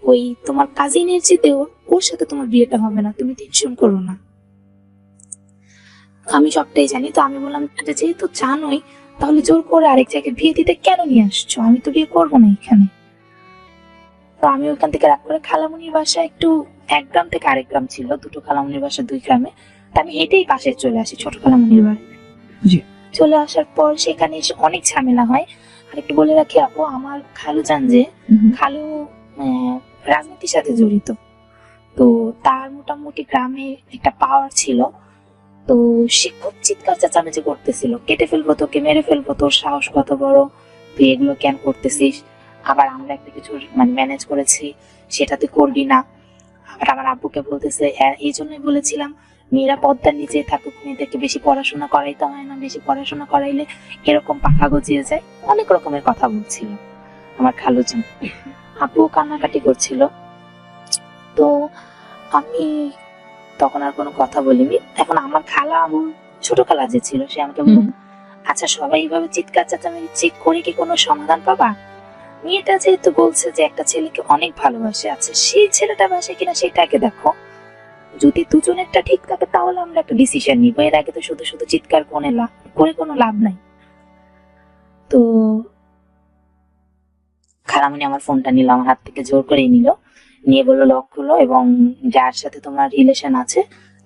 ওই তোমার কাজিনের যে দেওর, ওর সাথে তোমার বিয়েটা হবে না, তুমি টেনশন করো না, আমি সবটাই জানি। তো আমি বললাম আচ্ছা যেহেতু জানোই, তাহলে জোর করে আরেক জায়গায় বিয়ে দিতে কেন নিয়ে আসছো, আমি তো বিয়ে করবো না এখানে। তো আমি ওখান থেকে রাগ করে খালামুনির বাসা একটু 1 গ্রাম থেকে আরেক গ্রাম ছিল, দুটো খালামুনির বাসা 2 গ্রামে, তা আমি হেঁটেই পাশে চলে আসি ছোট খালামুনির বাড়িতে। চলে আসার পর সেখানে এসে অনেক ঝামেলা হয়। আর একটু বলে রাখি আপু, আমার খালু জান যে, খালু রাজনীতির সাথে জড়িত, তো তার মোটামুটি গ্রামে একটা পাওয়ার ছিল। তো সে খুব চিৎকার চেঁচামেচি করতেছিল, কেটে ফেলবো তোকে, মেরে ফেলবো, তোর সাহস কত বড়, তুই এগুলো কেন করতেছিস, আবার আমরা একটা কিছু মানে ম্যানেজ করেছি সেটা তুই করবি না। আবার আমার আব্বুকে বলতেছে এই জন্যই বলেছিলাম মেয়েরা পর্দার নিচে থাকুক, মেয়েদেরকে বেশি পড়াশোনা করাইতে হয় না, বেশি পড়াশোনা করাইলে এরকম পাখা গজিয়ে যায়, অনেক রকমের কথা বলছিল আমার খালুজান। আব্বু কান্নাকাটি করছিল। তো আমি তখন আর কোনো কথা বলিনি। এখন আমার খালা, আমার ছোট খালা যে ছিল, সে আমাকে বলল, আচ্ছা সবাই এইভাবে চিৎকার চেঁচামেচি করে কি কোনো সমাধান পাবা? মেয়েটা যেহেতু বলছে যে একটা ছেলেকে অনেক ভালোবাসে, আচ্ছা সেই ছেলেটা বাসে কিনা সেটাকে দেখো, যদি দুজনেরটা ঠিক থাকে তাহলে আমরা একটা ডিসিশন নিবো, এর আগে তো শুধু শুধু চিৎকার করে কোনো লাভ নাই। তো খালামণি আমার ফোনটা নিল, আমার হাত থেকে জোর করে নিল, নিয়ে বললো লক খুলো এবং যার সাথে তোমার রিলেশন আছে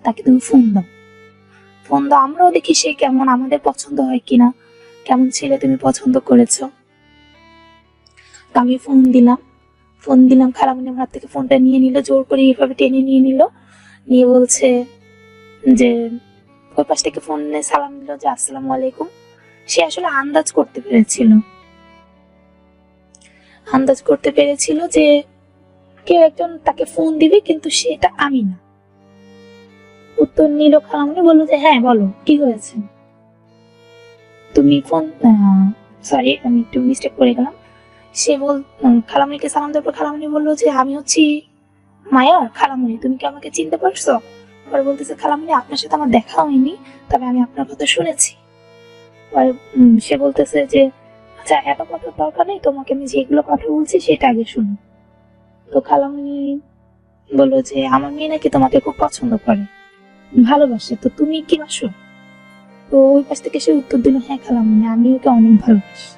তাকে তুমি ফোন দাও। ফোন দাও, আমরাও দেখি সে কেমন, আমাদের পছন্দ হয় কিনা, কেমন ছেলে তুমি পছন্দ করেছো। তো আমি ফোন দিলাম, খালামণি আমার হাত থেকে ফোনটা নিয়ে নিল, জোর করে এইভাবে টেনে নিয়ে নিল, নিয়ে বলছে যে ওই পাশ থেকে ফোন নিয়ে সালাম দিল যে আসসালামু আলাইকুম। সে আসলে আন্দাজ করতে পেরেছিল যে কেউ একজন তাকে ফোন দিবে, কিন্তু সেটা আমি না। উত্তর নিল, খালামণি বললো যে হ্যাঁ বলো কি হয়েছে, তুমি ফোন, সরি আমি একটু মিস্টেক করে গেলাম। সে খালামণিকে সালাম দেওয়ার পর খালামণি বললো যে আমি হচ্ছি মায়া, খালামণি তুমি কি আমাকে চিনতে পারছো? পরে বলতেছে খালামণি আপনার সাথে আমার দেখা হয়নি, তবে আমি আপনার কথা শুনেছি। পরে সে বলতেছে যে আচ্ছা এত কথা দরকার নেই, তোমাকে আমি যেগুলো কথা বলছি সেটা আগে শুনো। তো খালামণি বললো যে আমার মেয়ে নাকি তোমাকে খুব পছন্দ করে, ভালোবাসে, তো তুমি কি বাসো? তো ওই পাশ থেকে সে উত্তর দিল হ্যাঁ খালামণি আমি ওকে অনেক ভালোবাসি।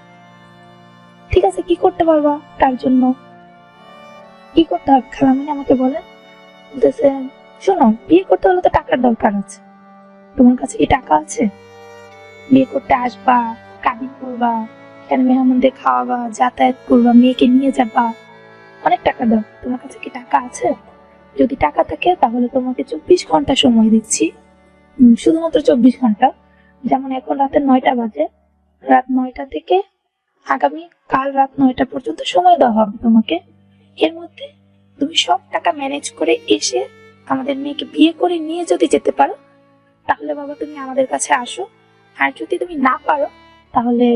ঠিক আছে, কি করতে পারবা তার জন্য, কি করতে হবে খালামণি আমাকে বলেন। বলতেছে শোনো, বিয়ে করতে হলে তো টাকার দরকার আছে, তোমার কাছে কি টাকা আছে? বিয়ে করতে আসবা, কাবিন করবা, এখানে মেহমানদের খাওয়াবা, যাতায়াত করবা, মেয়েকে নিয়ে যাবা, অনেক টাকা দাও, তোমার কাছে কি টাকা আছে? যদি টাকা থাকে তাহলে তোমাকে 24 ঘন্টা সময় দিচ্ছি, শুধুমাত্র 24 ঘন্টা, যেমন এখন রাতে 9টা বাজে, রাত 9টা থেকে আগামী কাল রাত 9টা পর্যন্ত সময় দেওয়া হবে তোমাকে। এর মধ্যে তুমি সব টাকা ম্যানেজ করে এসে আমাদের মেয়েকে বিয়ে করে নিয়ে যদি যেতে পারো তাহলে বাবা তুমি আমাদের কাছে আসো, আর যদি তুমি না পারো তাহলে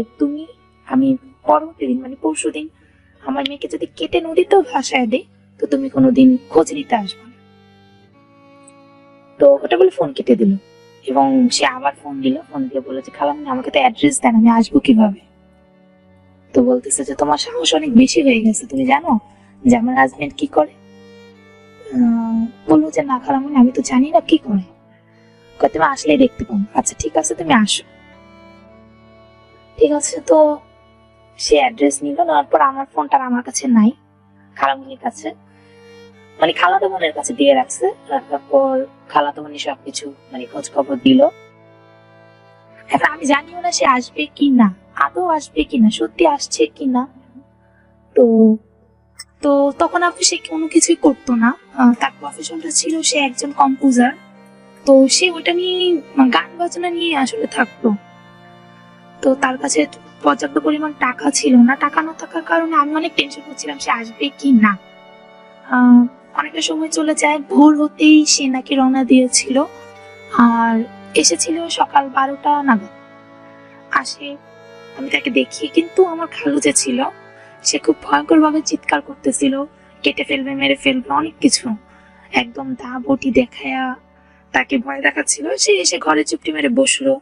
আমি পরবর্তী দিন মানে পরশুদিন আমার মেয়েকে যদি কেটে নদীতেও ভাসায় দেই তো তুমি কোনোদিন খোঁজ নিতে আসবে না। তো ওটা বলে ফোন কেটে দিল এবং সে আবার ফোন দিয়ে বলেছে খালামণি আমাকে তো অ্যাড্রেস দেন, আমি আসবো কিভাবে? তো বলতেছে যে তোমার সাহস অনেক বেশি হয়ে গেছে, তুমি জানো যে আমার হাজবেন্ড কি করে? বললো যে না খালামণি আমি তো জানি না কি করে। তুমি আসলেই দেখতে পাবো। আচ্ছা ঠিক আছে তুমি আসো। ঠিক আছে, তো সে অ্যাড্রেস নিল, নেওয়ার পর আমার ফোনটা আমার কাছে নাই, খালামণির কাছে, মানে খালাতো বোনের কাছে দিয়ে রাখছে। রাখার পর খালাতো বোনই সবকিছু মানে খোঁজ খবর দিল। এখন আমি জানিও না সে আসবে কি না, আদৌ আসবে কিনা, সত্যি আসছে কিনা। তো তো তখন আপনি সে কোনো কিছুই করতো না, তার প্রফেশনটা ছিল সে একজন কম্পোজার, তো সে ওটা নিয়ে গান বাজনা নিয়ে আসলে থাকতো। তো তার কাছে পর্যাপ্ত পরিমাণ টাকা ছিল না, টাকা না থাকার কারণে আমি অনেক টেনশন করছিলাম সে আসবে কি না। অনেকটা সময় চলে যায়, ভোর হতেই সে নাকি রওনা দিয়েছিল আর এসেছিল সকাল 12টা নাগাদ। আসে, আমি তাকে দেখি, কিন্তু আমার খালু যে ছিল সে খুব ভয়ঙ্কর ভাবে চিৎকার করতেছিল, কেটে ফেলবে, মেরে ফেলবে, অনেক কিছু একদম দা বটি দেখায়া তাকে ভয় দেখাচ্ছিল। সে এসে ঘরে চুপটি মেরে বসলো,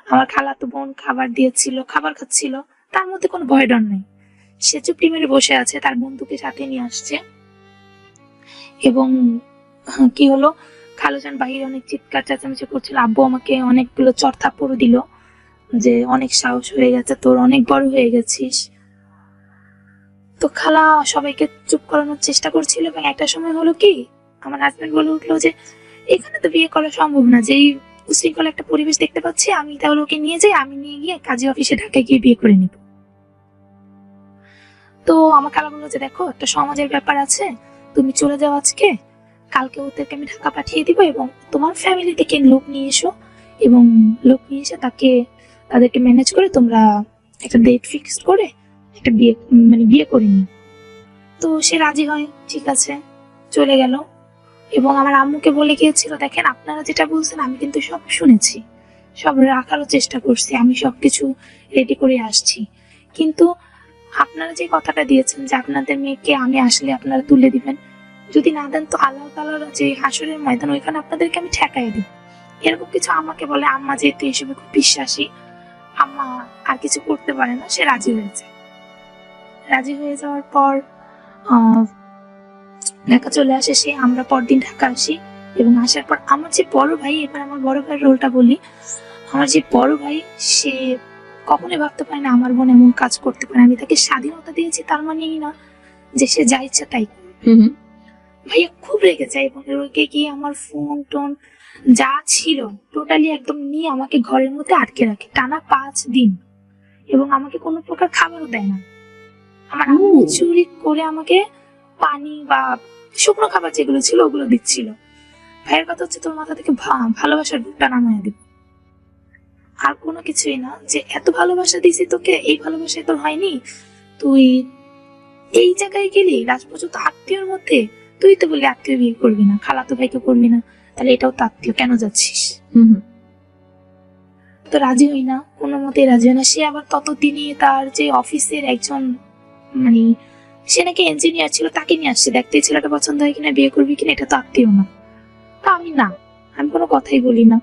আমার খালাতো বোন খাবার দিয়েছিল, খাবার খাচ্ছিল, তার মধ্যে কোনো ভয় ডর নেই, সে চুপটি মেরে বসে আছে, তার বন্ধুকে সাথে নিয়ে আসছে। এবং কি হলো, খালুজান বাহিরে অনেক চিৎকার চেঁচামেচি করছিল, আব্বু আমাকে অনেকগুলো চড় থাপ্পড় দিল যে অনেক সাহস হয়ে গেছে তোর, অনেক বড় হয়ে গেছিস। তো খালা সবাইকে চুপ করানোর চেষ্টা করছিল এবং একটা সময় হলো কি আমার হাজবেন্ড বলে উঠলো যে এখানে তো বিয়ে করা সম্ভব না, যেই উশৃঙ্খল একটা পরিবেশ দেখতে পাচ্ছি, আমি তাহলে ওকে নিয়ে যাই, আমি নিয়ে গিয়ে কাজী অফিসে ঢাকায় গিয়ে বিয়ে করে নিব। তো আমার খালা বললো যে দেখো একটা সমাজের ব্যাপার আছে, তুমি চলে যাও আজকে, কালকে ওদেরকে আমি ঢাকা পাঠিয়ে দিব এবং তোমার ফ্যামিলি থেকে লোক নিয়ে এসো, এবং লোক নিয়ে এসে তাদেরকে ম্যানেজ করে তোমরা একটা ডেট ফিক্সড করে একটা বিয়ে করে নিও। তো সে রাজি হয়, ঠিক আছে, চলে গেল। এবং আমার আম্মুকে বলে গিয়েছিল, দেখেন আপনারা যেটা বলছেন আমি কিন্তু সব শুনেছি, সব রাখারও চেষ্টা করছি, আমি সবকিছু রেডি করে আসছি, কিন্তু আপনারা যে কথাটা দিয়েছেন যে আপনাদের মেয়েকে আমি আসলে আপনারা তুলে দিবেন, যদি না দেন তো আল্লাহ তাআলার যে হাসরের ময়দান ওইখানে আপনাদেরকে আমি ঠেকাই দিব, এরকম কিছু আমাকে বলে। আম্মা যেহেতু এসবে খুব বিশ্বাসী, আম্মা আর কিছু করতে পারে না, সে রাজি হয়েছে। রাজি হয়ে যাওয়ার পর ঢাকা চলে আসে সে, আমরা পরদিন ঢাকা আসি। এবং আসার পর আমার যে বড় ভাই, এবার আমার বড় ভাইয়ের রোলটা বলি, আমার যে বড় ভাই সে কখনোই ভাবতে পারে না আমার বোন এমন কাজ করতে পারে। আমি তাকে স্বাধীনতা দিয়েছি, তার মানে এই না যে সে যা ইচ্ছা তাই করবে। ভাইয়া খুব রেগে যায় এবং রেগে গিয়ে আমার ফোন টোন যা ছিল টোটালি একদম নিয়ে আমাকে ঘরের মধ্যে আটকে রাখে টানা 5 দিন, এবং আমাকে কোনো প্রকার খাবারও দেয় না। আমার আম্মু চুরি করে আমাকে পানি বা শুকনো খাবার যেগুলো ছিল ওগুলো দিচ্ছিল। ভাইয়ের কথা হচ্ছে তোর মাথা থেকে ভালোবাসার বুকটা নামায় দিব, আর কোনো কিছুই না। যে এত ভালোবাসা দিছি তোকে, এই ভালোবাসায় তোর হয়নি, তুই এই জায়গায় গেলি লাস্ট পর্যন্ত আত্মীয়র মধ্যে, তুই তো বললি আত্মীয় বিয়ে করবি না, খালাতো ভাইকে করবি না, তাহলে এটাও তো আত্মীয়, কেন যাচ্ছিস? তো রাজি হই না, কোনো মতে রাজি হয় না। সে আবার ততদিনই তার যে অফিসের একজন মানে সে নাকি ইঞ্জিনিয়ার ছিল, তাকে নিয়ে আসছে দেখতে ছেলেটা পছন্দ হয় কিনা, বিয়ে করবি কিনা, এটা তো আত্মীয় না। তো আমি না, আমি কোনো কথাই বলি না।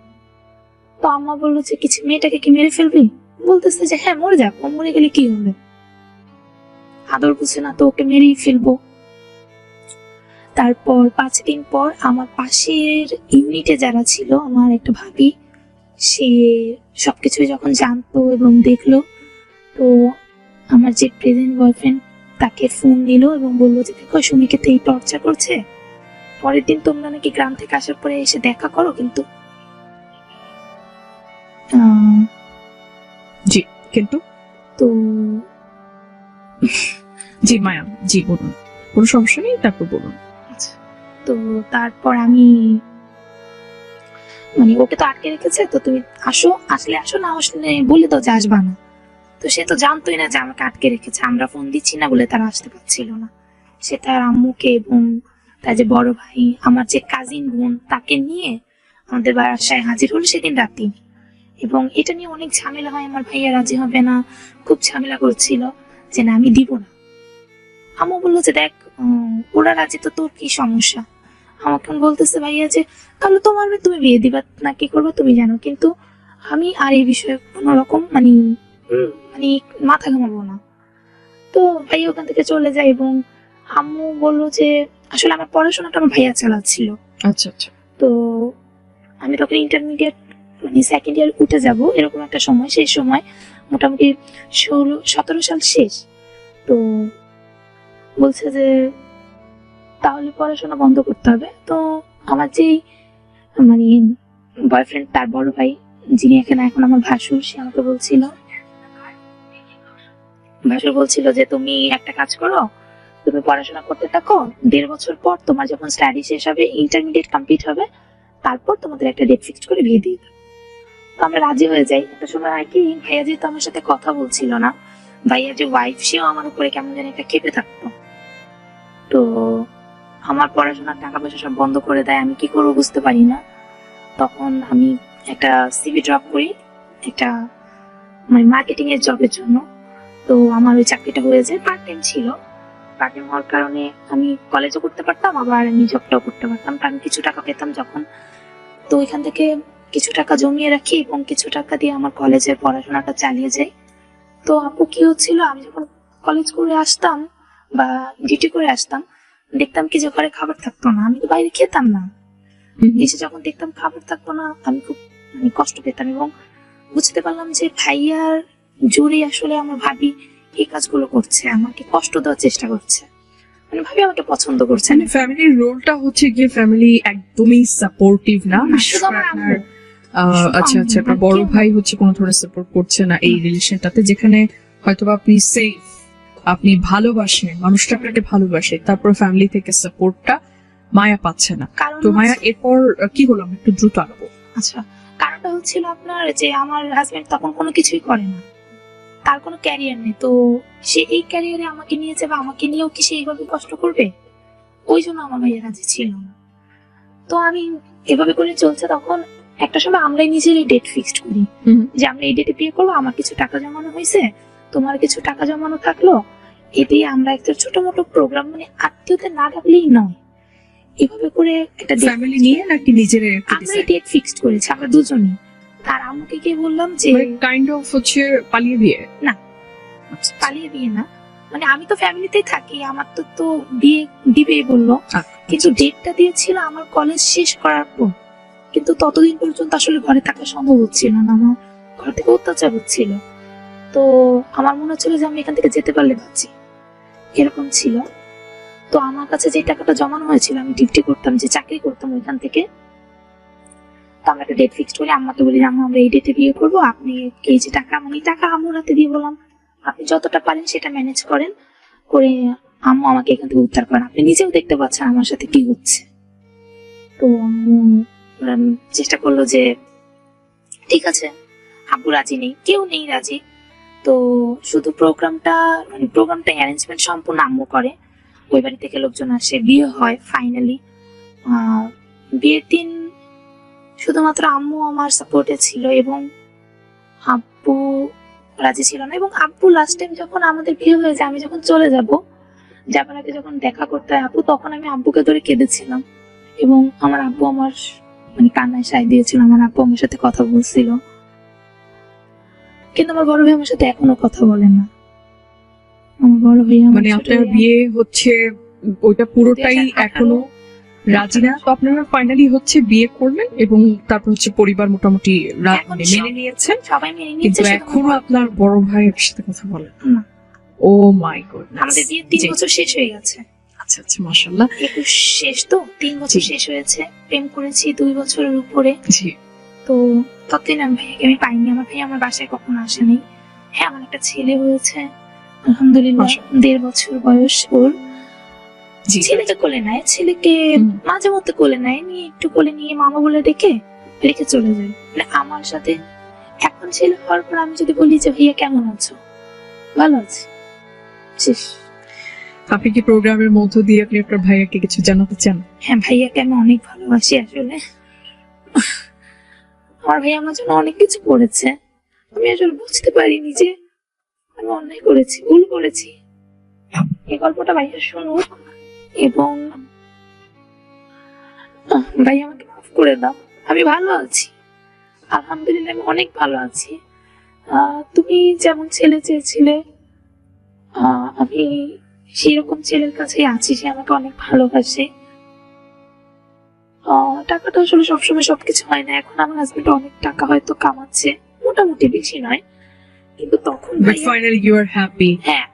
তো আম্মা বললো যে কিছু মেয়েটাকে কি মেরে ফেলবি? বলতেছে যে হ্যাঁ মরে যাক, ও মরে গেলে কি হবে, আদর বুঝে না তো ওকে মেরেই ফেলবো। তারপর 5 দিন পর আমার পাশের ইউনিটে যারা ছিল, আমার একটা ভাবি, সে সবকিছু যখন জানতো এবং দেখলো, তো আমার যে প্রেজেন্ট বয়ফ্রেন্ড তাকে ফোন দিল এবং বললো যে দেখো সুমিকে তো এই টর্চার করছে, পরের দিন তোমরা নাকি গ্রাম থেকে আসার পরে এসে দেখা করো। কিন্তু জি, কিন্তু তো জি মায়া, জি বলুন, কোনো সমস্যা নেই, তারপর বলুন। তো তারপর আমি মানে ওকে তো আটকে রেখেছে, তো তুমি আসো, আসলে আসো, না আসলে বলে দাও যে আসবা না। তো সে তো জানতোই না যে আমাকে আটকে রেখেছে, আমরা ফোন দিচ্ছি না বলে তারা আসতে পারছিল না। সে তার আম্মুকে এবং তার যে বড় ভাই, আমার যে কাজিন বোন, তাকে নিয়ে আমাদের বাসায় হাজির হলো সেদিন রাতে। এবং এটা নিয়ে অনেক ঝামেলা হয়, আমার ভাইয়া রাজি হবে না, খুব ঝামেলা করছিল যে না আমি দিব না। আম্মু বললো যে দেখ ওরা রাজি, তো তোর কি সমস্যা? আমাকে বলতেছে ভাইয়া যে তাহলে তোমার তুমি বিয়ে দিবা না কি করবে তুমি জানো, কিন্তু আমি আর এই বিষয়ে কোনো রকম মানে মাথা ঘামাবো না। তো ভাইয়া ওখান থেকে চলে যায় এবং আম্মু বললো যে আসলে আমার পড়াশোনাটা আমার ভাইয়া চালাচ্ছিল। আচ্ছা আচ্ছা। তো আমি তখন ইন্টারমিডিয়েট মানে সেকেন্ড ইয়ার উঠে যাব এরকম একটা সময়, সেই সময় মোটামুটি 17 সাল শেষ। তো বলছে যে তাহলে পড়াশোনা বন্ধ করতে হবে। তো আমার যেই মানে বয়ফ্রেন্ড, তার বড় ভাই, যিনি এখানে এখন আমার ভাসুর, সে আমাকে বলছিল যে তুমি একটা কাজ করো, তুমি পড়াশোনা করতে থাকো, 1.5 বছর পর তোমার যখন স্টাডি শেষ হবে, ইন্টারমিডিয়েট কমপ্লিট হবে, তারপর তোমাদের একটা ডেট ফিক্সড করে বিয়ে দিয়ে দেবো। তো আমরা রাজি হয়ে যাই। একটা সময় আর কি ভাইয়া যেহেতু আমার সাথে কথা বলছিল না, ভাইয়া যে ওয়াইফ, সেও আমার উপরে কেমন জানি একটা ক্ষেপে থাকতো। তো আমার পড়াশোনার টাকা পয়সা সব বন্ধ করে দেয়, আমি কি করবো বুঝতে পারি না। তখন আমি একটা সিভি ড্রপ করি একটা মানে মার্কেটিং এর জবের জন্য। তো আমার ওই চাকরিটা হয়ে যায়, পার্ট টাইম ছিল। পার্ট টাইম হওয়ার কারণে আমি কলেজও করতে পারতাম, আবার আমি জবটাও করতে পারতাম, কারণ কিছু টাকা পেতাম যখন। তো ওইখান থেকে কিছু টাকা জমিয়ে রাখি এবং কিছু টাকা দিয়ে আমার কলেজের পড়াশোনাটা চালিয়ে যাই। তো আপু কি হচ্ছিল, আমি যখন কলেজ করে আসতাম বা ডিউটি করে আসতাম, দেখতাম কি যে ঘরে খাবার থাকতো না, আমি তো বাইরে খেতাম না। এসে যখন দেখতাম খাবার থাকতো না, আমি খুব কষ্ট পেতাম এবং বুঝতে পারলাম যে ভাইয়ার জোরে আসলে আমার ভাবি এই কাজগুলো করছে, আমাকে কষ্ট দেওয়ার চেষ্টা করছে, মানে ভাবি আমাকে পছন্দ করছে না। ফ্যামিলির রোলটা হচ্ছে গিয়ে ফ্যামিলি একদমই সাপোর্টিভ না। শুধু আমার আম্মু। আচ্ছা আচ্ছা, আপনার বড় ভাই হচ্ছে কোনো ধরনের সাপোর্ট করছে না এই রিলেশনটাতে, যেখানে হয়তো আপনি সেফ, আপনি ভালোবাসেন, মানুষটা আপনাকে ভালোবাসে, তারপর ফ্যামিলি থেকে সাপোর্টটা মায়া পাচ্ছে না। তো মায়া এরপর কি হলো, আমি একটু দ্রুত আনবো। আচ্ছা, কারণটা হচ্ছিল আপনার যে আমার হাজবেন্ড তখন কোনো কিছুই করে না, তার কোনো ক্যারিয়ার নেই, তো সে এই ক্যারিয়ারে আমাকে নিয়েছে বা আমাকে নিয়েও কি সে এইভাবে কষ্ট করবে, ওই জন্য আমার ভাইয়া রাজি ছিল না। তো আমি এভাবে করে চলছে, তখন একটা সময় আমরাই নিজেরই ডেট ফিক্সড করি যে আমরা এই ডেটে বিয়ে করবো, আমার কিছু টাকা জমানো হয়েছে, তোমার কিছু টাকা জমানো থাকলো, এ দিয়ে আমরা একটা ছোট মোটো প্রোগ্রাম, মানে আত্মীয়দের না ডাকলেই নয়, এভাবে করে একটা ফ্যামিলি নিয়ে নাকি নিজের আমরা ডেট ফিক্সড করেছি আমরা দুজনেই। তার আম্মুকে গিয়ে বললাম যে কাইন্ড অফ হচ্ছে পালিয়ে বিয়ে? না, পালিয়ে বিয়ে না, মানে আমি তো ফ্যামিলিতেই থাকি, আমার তো বিয়ে দিবেই বললো, কিন্তু ডেটটা দিয়েছিল আমার কলেজ শেষ করার পর, কিন্তু ততদিন পর্যন্ত আসলে ঘরে থাকা সম্ভব হচ্ছিল না, আমার ঘর থেকে অত্যাচার হচ্ছিল, তো আমার মনে হচ্ছিল যে আমি এখান থেকে যেতে পারলে বাঁচি, এরকম ছিল। তো আমার কাছে যে টাকাটা জমানো হয়েছিল, আমি ডিউটি করতাম, যে চাকরি করতাম ওইখান থেকে, তো আমরা একটা ডেট ফিক্সড করি, আম্মাকে বলি আম্মা আমরা এই ডেটে বিয়ে করবো, আপনি এই যে টাকা, মানে টাকা আম্মুর হাতে দিয়ে বললাম আপনি যতটা পারেন সেটা ম্যানেজ করেন, করে আম্মু আমাকে এখান থেকে উদ্ধার করেন, আপনি নিজেও দেখতে পাচ্ছেন আমার সাথে কি হচ্ছে। তো আম্মু চেষ্টা করলো যে ঠিক আছে, আব্বু রাজি নেই, কেউ নেই রাজি, তো শুধু প্রোগ্রামটা অ্যারেঞ্জমেন্ট সম্পূর্ণ আম্মু করে, ওই বাড়ি থেকে লোকজন আসে, বিয়ে হয় ফাইনালি। বিয়ের দিন শুধুমাত্র আম্মু আমার সাপোর্টে ছিল এবং আব্বু রাজি ছিল না, এবং আব্বু লাস্ট টাইম যখন আমাদের বিয়ে হয়ে যায়, আমি যখন চলে যাবার আগে যখন দেখা করতে হয় আব্বু, তখন আমি আব্বুকে ধরে কেঁদেছিলাম, এবং আমার আব্বু আমার মানে কান্নায় সায় দিয়েছিল, আমার আব্বু আমার সাথে কথা বলছিল, কিন্তু আমার বড় ভাই আমার সাথে এখনো কথা বলে না। আমার বড় ভাই মানে আপনার বিয়ে হচ্ছে ওইটা পুরোটাই এখনো রাজি না, তো আপনারা ফাইনালি হচ্ছে বিয়ে করলেন এবং তারপর হচ্ছে পরিবার মোটামুটি মেনে নিয়েছেন, সবাই মেনে কিন্তু নিয়েছে, এখনো আপনার বড় ভাইয়ের সাথে কথা বলেন না। ও মাই গড, আমাদের বিয়ে 3 বছর শেষ হয়ে গেছে। আচ্ছা আচ্ছা, মাশাআল্লাহ। 21 শেষ, তো 3 বছর শেষ হয়েছে, প্রেম করেছি 2 বছরের উপরে। জি। তো ততদিন আমি ভাইয়াকে আমি পাইনি, আমার ভাই আমার বাসায় কখনো আসেনি। হ্যাঁ, আমার একটা ছেলে হয়েছে আলহামদুলিল্লাহ, 1.5 বছর বয়স ওর। ছেলেকে কোলে নেয়, ছেলেকে মাঝে মধ্যে কোলে নেয়, নিয়ে একটু কোলে নিয়ে মামা বলে ডেকে রেখে চলে যায়। মানে আমার সাথে এখন ছেলে হওয়ার পর আমি যদি বলি যে ভাইয়া কেমন আছো, ভালো আছি, শেষ। আপনি কি প্রোগ্রামের মধ্য দিয়ে আপনি আপনার ভাইয়াকে কিছু জানাতে চান? হ্যাঁ, ভাইয়াকে আমি অনেক ভালোবাসি আসলে। আমার ভাই আমার জন্য অনেক কিছু করেছে, আমি আসলে বুঝতে পারিনি যে আমি অন্যায় করেছি, ভুল করেছি। এই গল্পটা ভাইয়া শুনুক, এবং ভাই আমাকে মাফ করে দাও, আমি ভালো আছি আলহামদুলিল্লাহ, আমি অনেক ভালো আছি। তুমি যেমন ছেলে চেয়েছিলে, আমি সেরকম ছেলের কাছেই আছি, সে আমাকে অনেক ভালোবাসে। টাকাটা আসলে সবসময় সবকিছু হয় না, এখন আমার হাজবেন্ড অনেক টাকা হয়তো কামাচ্ছে, মোটামুটি বেশি নয়, কিন্তু তখন but finally you are happy. হ্যাঁ,